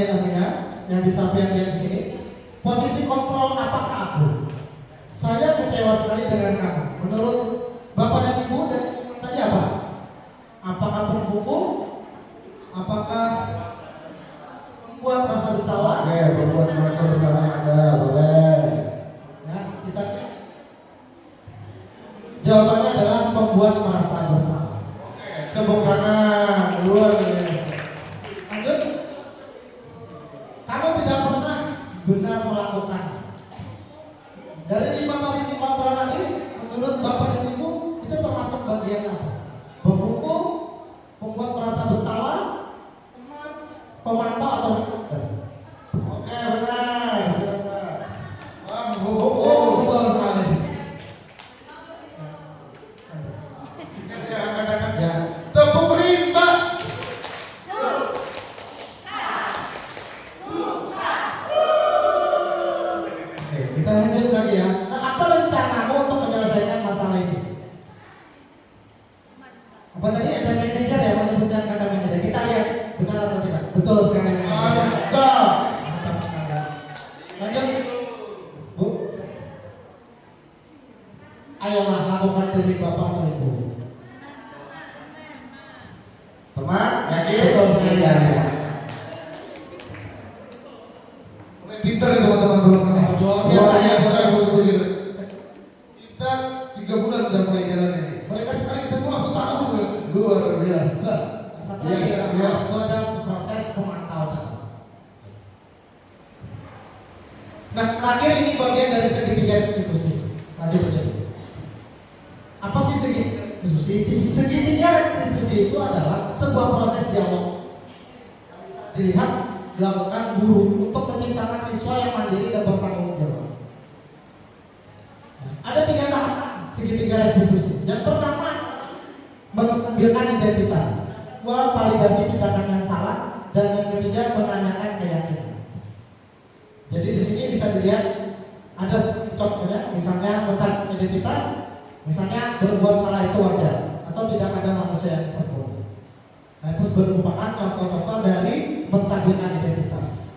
S6: yang disampaikan di sini, posisi kontrol apakah aku? Saya kecewa sekali dengan kamu. Menurut Bapak dan Ibu dan tadi apa? Apakah pembuku? Apakah membuat rasa bersalah?
S3: Oke, membuat rasa bersalah ada, boleh.
S6: Ya, kita jawabannya adalah membuat merasa bersalah.
S3: Oke, tepuk tangan, luar biasa.
S6: Lanjut. Kamu tidak pernah benar melakukan. Dari 5 posisi kontrol tadi, menurut Bapak dan Ibu, itu termasuk bagian apa? Pembuku, membuat merasa bersalah, pemantau atau
S3: Oke, benar. Silakan. Bang,
S6: betul sekali.
S3: Jangan katakan
S6: Ya.
S3: tepuk rimba.
S6: Oke, kita lanjut lagi ya. Nah, apa rencanamu untuk menyelesaikan masalah ini? Apa tadi ada manajer ya, menyebutkan kata manajer. Kita lihat benar atau tidak. Betul sekali manajer.
S3: Mantap.
S6: Mantap sekali. Lanjut, Bu. Ayolah lakukan demi Bapak atau Ibu.
S3: Teman, yakin?
S6: Betul sekali ya.
S3: Pinter nih teman-teman belum pernah.
S6: Luar biasa ya.
S3: Begitu. Kita 3 bulan udah mulai jalan ini. Mereka sekali ketemu langsung tahu. Luar biasa.
S6: Satu lagi
S3: Iya,
S6: ya,
S3: iya.
S6: itu ada proses pemantau tadi. Nah, terakhir ini bagian dari segitiga institusi. Lanjut aja. Apa sih segitiga institusi? Segitiga institusi itu adalah sebuah proses dialog. Dilihat dilakukan guru untuk menciptakan siswa yang mandiri dan bertanggung jawab. Ada 3 tahap segitiga institusi. Yang pertama, menstabilkan identitas, validasi tindakan yang salah, dan yang ketiga menanyakan keyakinan. Jadi di sini bisa dilihat ada contohnya, misalnya pesan identitas, misalnya berbuat salah itu wajar atau tidak ada manusia yang sempurna. Nah, itu merupakan contoh-contoh dari menstabilkan identitas.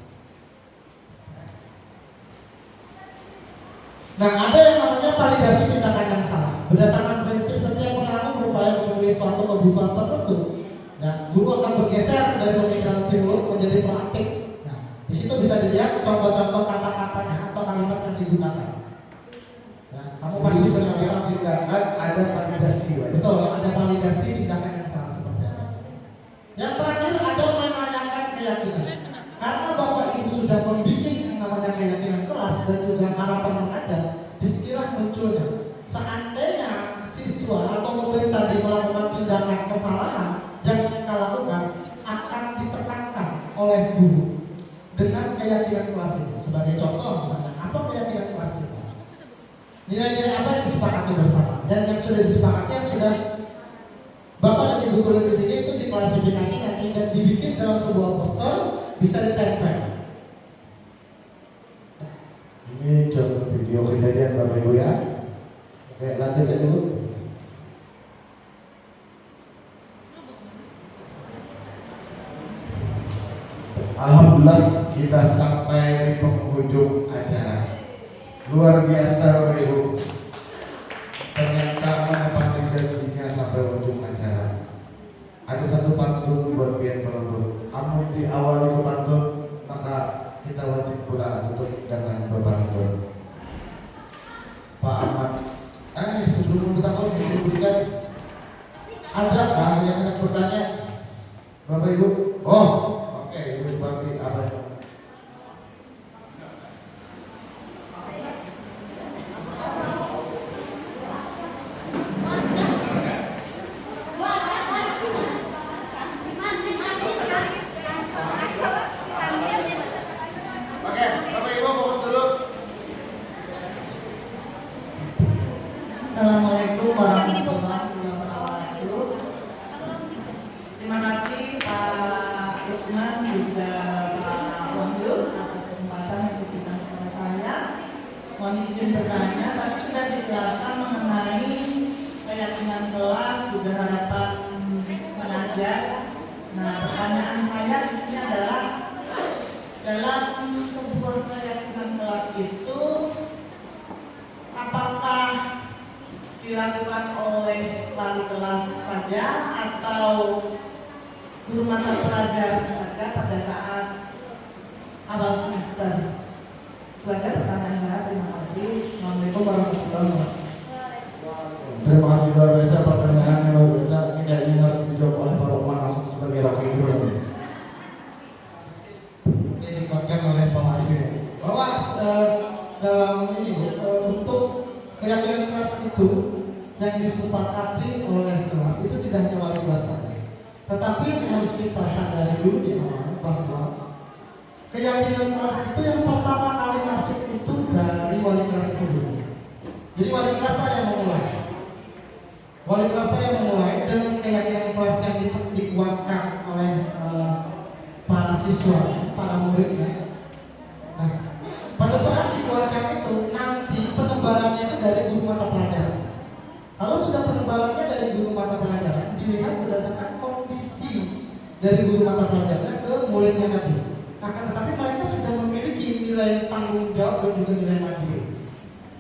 S6: Nah, ada yang namanya validasi tindakan yang salah. Berdasarkan prinsip setiap perilaku berupaya memenuhi suatu kebutuhan tertentu, ya, guru akan bergeser dari pemikiran stimulus menjadi proaktif. Nah, di situ bisa dilihat contoh-contoh kata-katanya atau kalimat yang digunakan. Ya, kamu pasti bisa
S3: Setiap tindakan ada validasi.
S6: betul, ada validasi tindakan yang salah seperti apa. Yang terakhir ada menanyakan keyakinan. Karena Bapak Ibu sudah membuat yang namanya keyakinan kelas dan juga harapan mengajar, disinilah munculnya. Seandainya siswa atau murid tadi melakukan tindakan kesalahan yang mereka lakukan akan ditekankan oleh guru dengan keyakinan kelas ini. Sebagai contoh misalnya, apa keyakinan kelas kita? Nilai-nilai apa yang disepakati bersama dan yang sudah disepakati yang sudah Bapak dan Ibu tulis di sini itu diklasifikasi nanti dan dibikin dalam sebuah poster, bisa ditempel.
S3: Ini contoh video kejadian Bapak Ibu ya. Oke, lanjut aja dulu. Alhamdulillah kita sampai di penghujung acara. Luar biasa Bapak Ibu. Ternyata menepati janjinya sampai ujung acara. Ada satu pantun buat pian penonton. Amun diawali ke pantun, maka kita wajib pula tutup dengan berpantun. Pak Ahmad, sebelum kita berikan, adakah yang hendak bertanya? Bapak Ibu? Oh, oke, Ibu seperti apa?
S1: Lukman juga Pak Wahyu atas kesempatan yang diberikan kepada saya. Mohon izin bertanya, tadi sudah dijelaskan mengenai keyakinan kelas juga harapan mengajar. Nah, pertanyaan saya di sini adalah dalam sebuah keyakinan kelas itu apakah dilakukan oleh wali kelas saja atau guru mata pelajaran saja pada saat awal semester? Itu aja pertanyaan saya. Terima kasih. Assalamualaikum warahmatullahi wabarakatuh.
S3: Terima kasih luar biasa, pertanyaan yang luar biasa. Ini kayaknya harus dijawab oleh Pak Rokman langsung sebagai Rocky Guru.
S6: Ini dikuatkan oleh Pak Wahyu ya. Bahwa dalam ini untuk keyakinan kelas itu yang disepakati oleh kelas itu tidak hanya wali kelas saja. Tetapi yang harus kita sadari dulu di awal bahwa keyakinan kelas itu yang pertama kali masuk itu dari wali kelas itu dulu. Jadi wali kelas saya yang memulai. Wali kelas saya memulai dengan keyakinan kelas yang dikuatkan oleh para siswa, para muridnya. Nah, pada saat dikuatkan itu nanti penebarannya itu dari guru mata pelajaran. Kalau sudah penebarannya dari guru mata pelajaran, dilihat berdasarkan kondisi dari guru mata pelajarannya ke muridnya nanti. Akan tetapi mereka sudah memiliki nilai tanggung jawab dan juga nilai mandiri.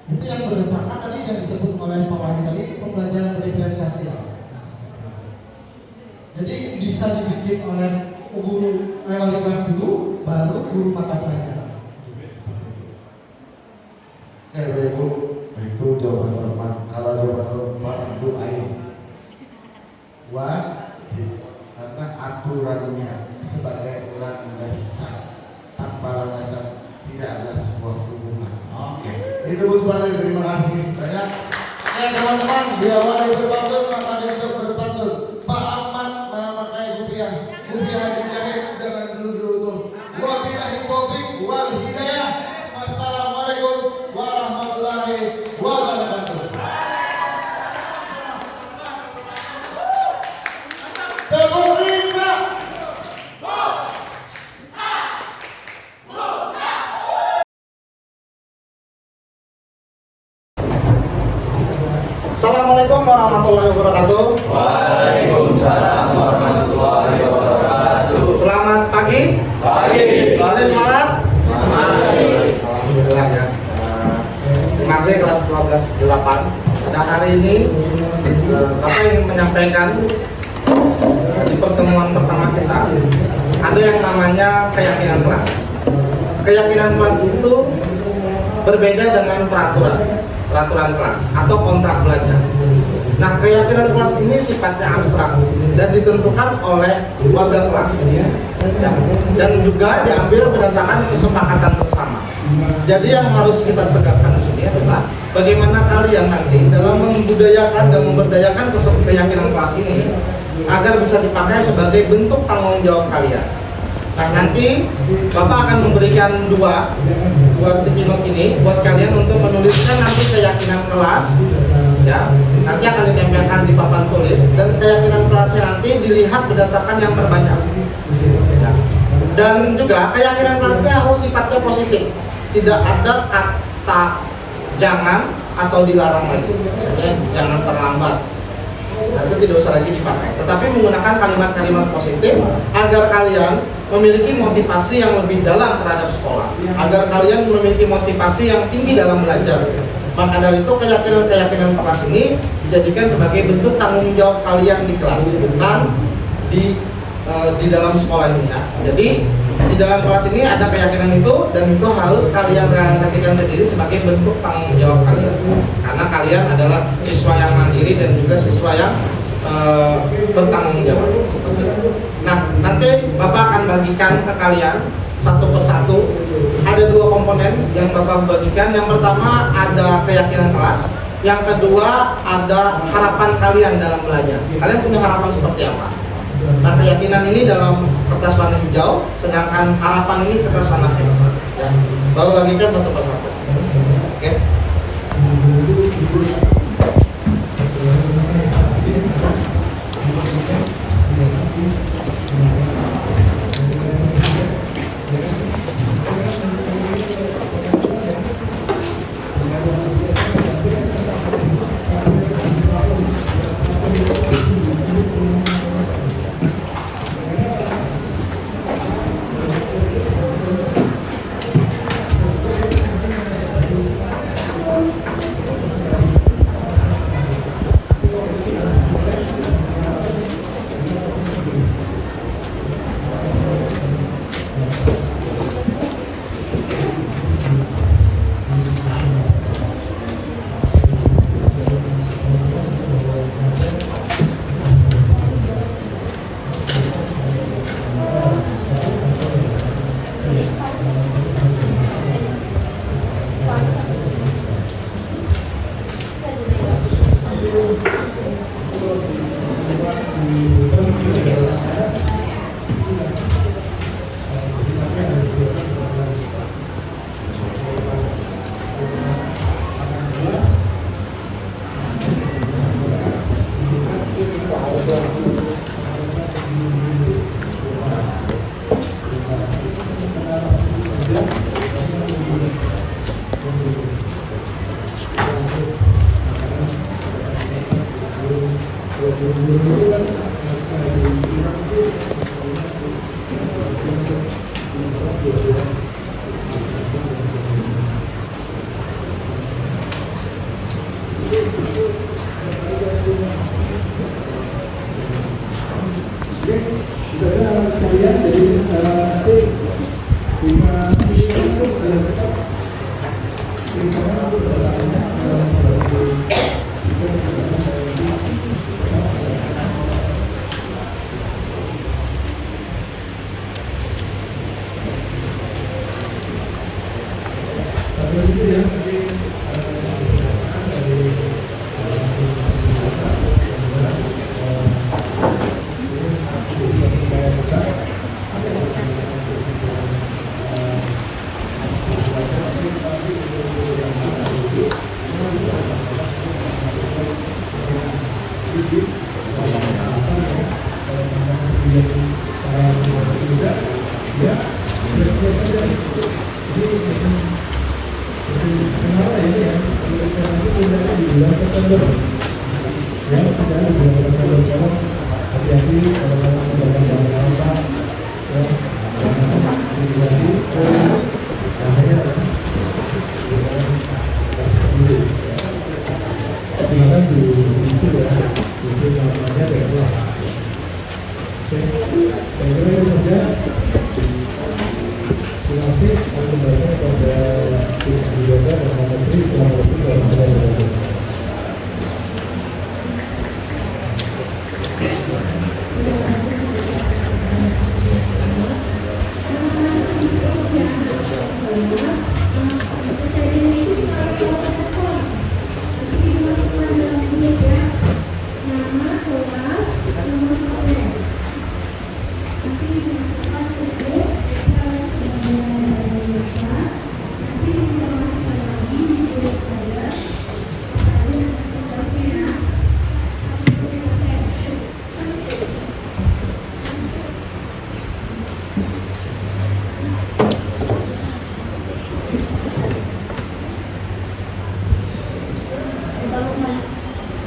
S6: Itu yang berdasarkan tadi yang disebut oleh Pak Wahyu tadi, pembelajaran diferensiasi. Nah, jadi bisa dibikin oleh guru wali kelas dulu, baru guru mata pelajaran.
S3: Oke, Bapak Ibu, itu jawaban hormat. Kalau jawaban hormat doain wajib, karena aturannya sebagai landasan, tanpa landasan tidak ada sebuah hubungan. Oke, itu Bu Supardi, terima kasih banyak. Ya teman-teman, diawali berpantun maka ditutup berpantun. Pak Ahmad memakai kupiah Haji Jahid dengan dulu tuh. Wabillahi taufiq wal hidayah. Wassalamualaikum warahmatullahi wabarakatuh. Tepuk ringka.
S6: Assalamualaikum warahmatullahi wabarakatuh.
S8: Waalaikumsalam warahmatullahi wabarakatuh.
S6: Selamat pagi.
S8: Pagi.
S6: Kelasnya semangat. Alhamdulillah ya. Terima kasih kelas 12-8. Pada hari ini Bapak ingin menyampaikan di pertemuan pertama kita ada yang namanya keyakinan kelas. Keyakinan kelas itu berbeda dengan peraturan kelas atau kontrak belajar. Nah, keyakinan kelas ini sifatnya abstrak dan ditentukan oleh warga kelas ya, dan juga diambil berdasarkan kesepakatan bersama. Jadi yang harus kita tegakkan di sini adalah bagaimana kalian nanti dalam membudayakan dan memberdayakan keyakinan kelas ini agar bisa dipakai sebagai bentuk tanggung jawab kalian. Nah, nanti Bapak akan memberikan dua sticky note ini buat kalian untuk menuliskan nanti keyakinan kelas ya, nanti akan ditempelkan di papan tulis, dan keyakinan kelasnya nanti dilihat berdasarkan yang terbanyak ya. Dan juga keyakinan kelasnya harus sifatnya positif, tidak ada kata jangan atau dilarang lagi, misalnya jangan terlambat. Nah, itu tidak usah lagi dipakai, tetapi menggunakan kalimat-kalimat positif agar kalian memiliki motivasi yang lebih dalam terhadap sekolah, agar kalian memiliki motivasi yang tinggi dalam belajar. Maka dari itu keyakinan kelas ini dijadikan sebagai bentuk tanggung jawab kalian di kelas, bukan di dalam sekolah ini ya. Jadi di dalam kelas ini ada keyakinan itu, dan itu harus kalian realisasikan sendiri sebagai bentuk tanggung jawab kalian, karena kalian adalah siswa yang mandiri dan juga siswa yang bertanggung jawab. Nah, nanti Bapak akan bagikan ke kalian satu persatu. Ada dua komponen yang Bapak bagikan. Yang pertama ada keyakinan kelas, yang kedua ada harapan kalian dalam belajar. Kalian punya harapan seperti apa? Nah, keyakinan ini dalam kertas warna hijau, sedangkan harapan ini kertas warna pink ya. Bapak bagikan satu persatu. Oke.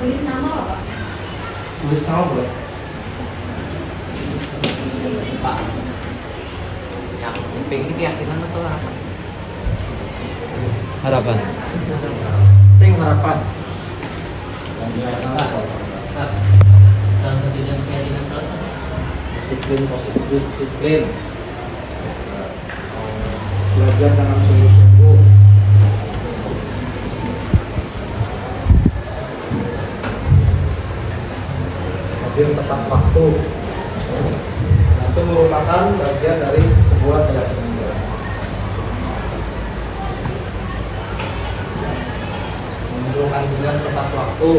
S5: Tulis nama apa?
S6: Tulis nama boleh.
S9: Pak, yang pengen keyakinan atau harapan? Harapan.
S6: Ping harapan.
S9: Salah satu yang keyakinan kelas apa?
S6: Disiplin, disiplin. Belajar dengan sungguh-sungguh. Hadir tepat waktu. Itu merupakan bagian dari sebuah keyakinan kita. Menunjukkan tugas tepat waktu.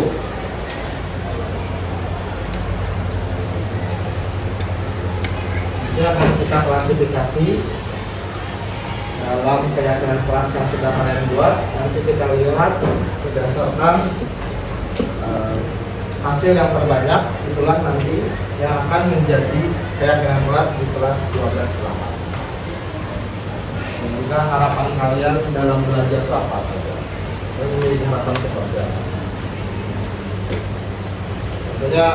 S6: Ini akan kita klasifikasi dalam keyakinan kelas yang sudah kalian buat. Nanti kita lihat berdasarkan hasil yang terbanyak, itulah nanti yang akan menjadi keyakinan kelas di kelas 12-8. Dan juga harapan kalian dalam belajar itu apa saja? Dan memiliki harapan seperti apa? Tentunya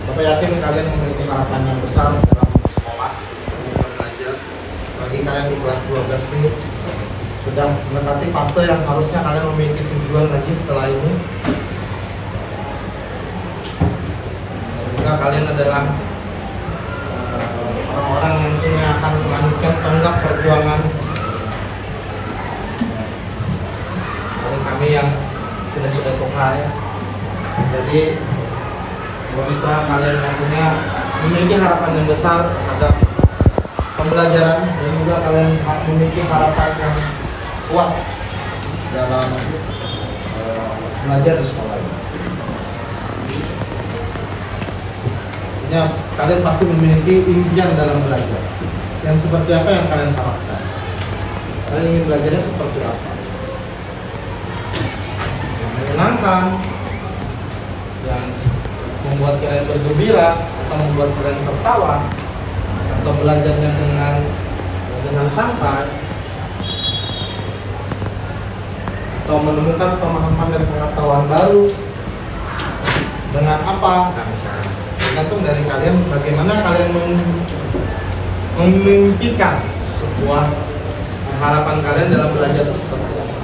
S6: Bapak yakin kalian memiliki harapan yang besar dalam sekolah, dalam belajar. Bagi kalian di kelas 12 ini sudah mendekati fase yang harusnya kalian memiliki tujuan lagi setelah ini. Semoga kalian adalah orang-orang nantinya akan melanjutkan tonggak perjuangan dari kami yang sudah tua ya. Jadi kalau bisa kalian nantinya memiliki harapan yang besar terhadap pembelajaran dan juga kalian memiliki harapan yang kuat dalam belajar di sekolah ini. Kalian pasti memiliki impian dalam belajar. Yang seperti apa yang kalian harapkan? Kalian ingin belajarnya seperti apa? Yang menyenangkan, yang membuat kalian bergembira, atau membuat kalian tertawa, atau belajarnya dengan santai, atau menemukan pemahaman dan pengetahuan baru dengan apa? Nah, misalnya tergantung dari kalian bagaimana kalian memimpikan sebuah harapan kalian dalam belajar itu seperti apa.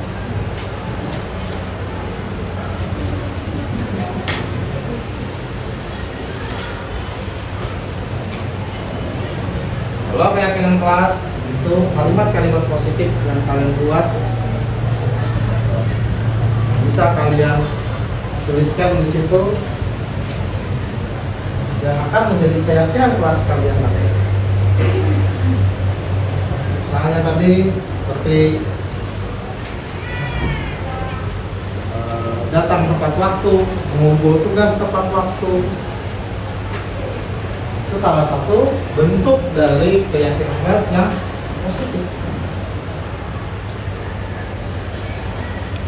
S6: Kalau keyakinan kelas itu kalimat-kalimat positif yang kalian buat bisa kalian tuliskan di situ yang akan menjadi keyakinan kelas kalian nanti. Misalnya tadi seperti datang tepat waktu, mengumpul tugas tepat waktu. Itu salah satu bentuk dari keyakinan kelas yang positif.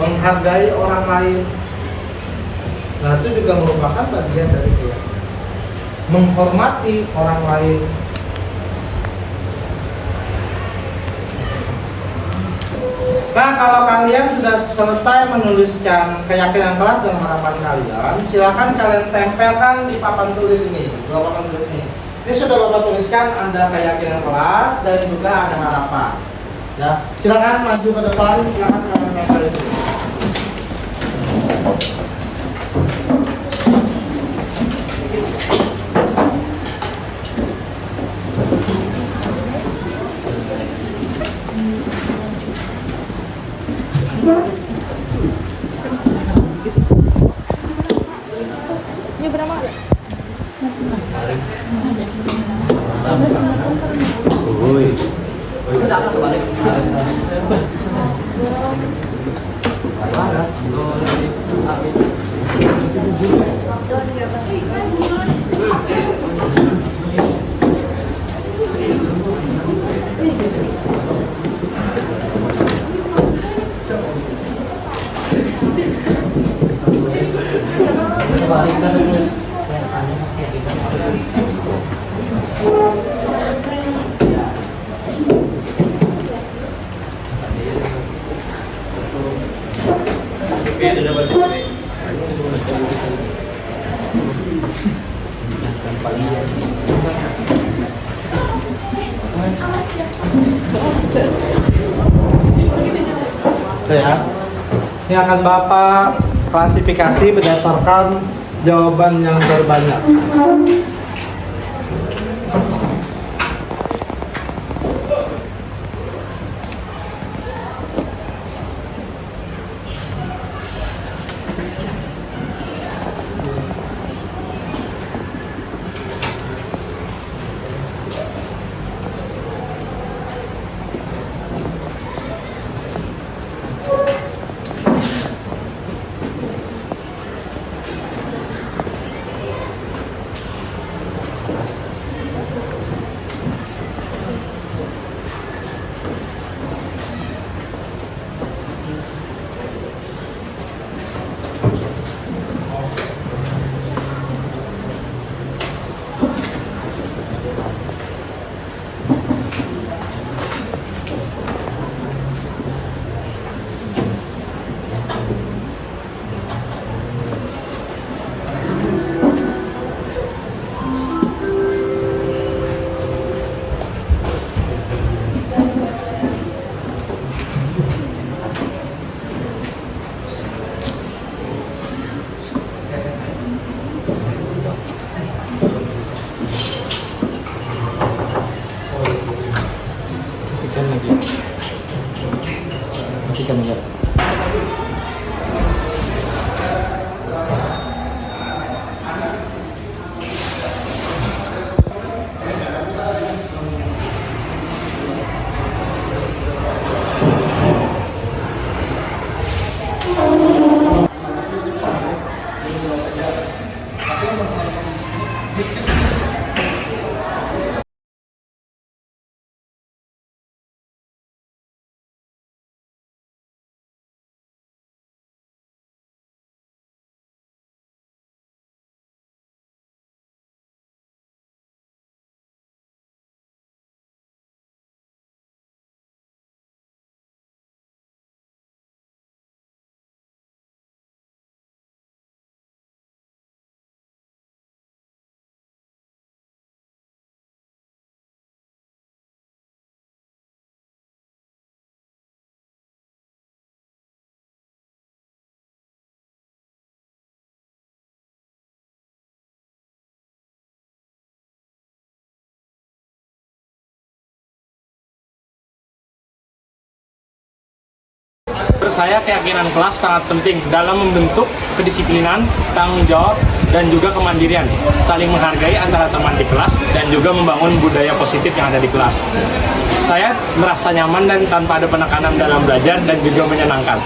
S6: Menghargai orang lain, nah itu juga merupakan bagian dari keyakinan. Menghormati orang lain, nah kalau kalian sudah selesai menuliskan keyakinan kelas dan harapan kalian, silakan kalian tempelkan di papan tulis ini, dua papan tulis ini. Ini sudah Bapak tuliskan, ada keyakinan kelas dan juga ada harapan. Ya, silakan maju ke depan, silakan kalian tempel di sini. Ya, ini akan Bapak klasifikasi berdasarkan jawaban yang terbanyak.
S10: Menurut saya keyakinan kelas sangat penting dalam membentuk kedisiplinan, tanggung jawab, dan juga kemandirian, saling menghargai antara teman di kelas, dan juga membangun budaya positif yang ada di kelas. Saya merasa nyaman dan tanpa ada penekanan dalam belajar dan juga menyenangkan.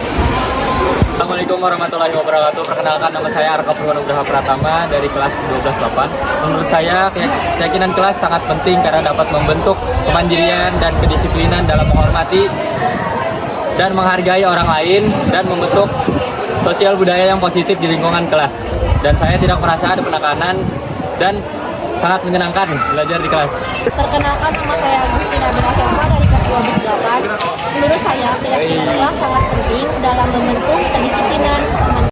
S11: Assalamualaikum warahmatullahi wabarakatuh. Perkenalkan, nama saya Arka Purwanugraha Pratama dari kelas 12-8. Menurut saya keyakinan kelas sangat penting karena dapat membentuk kemandirian dan kedisiplinan dalam menghormati dan menghargai orang lain dan membentuk sosial budaya yang positif di lingkungan kelas. Dan saya tidak merasa ada penekanan dan sangat menyenangkan belajar di kelas.
S12: Perkenalkan, nama saya Agustina Binasoma dari kelas 12-8. Menurut saya keyakinan kelas sangat penting dalam membentuk kedisiplinan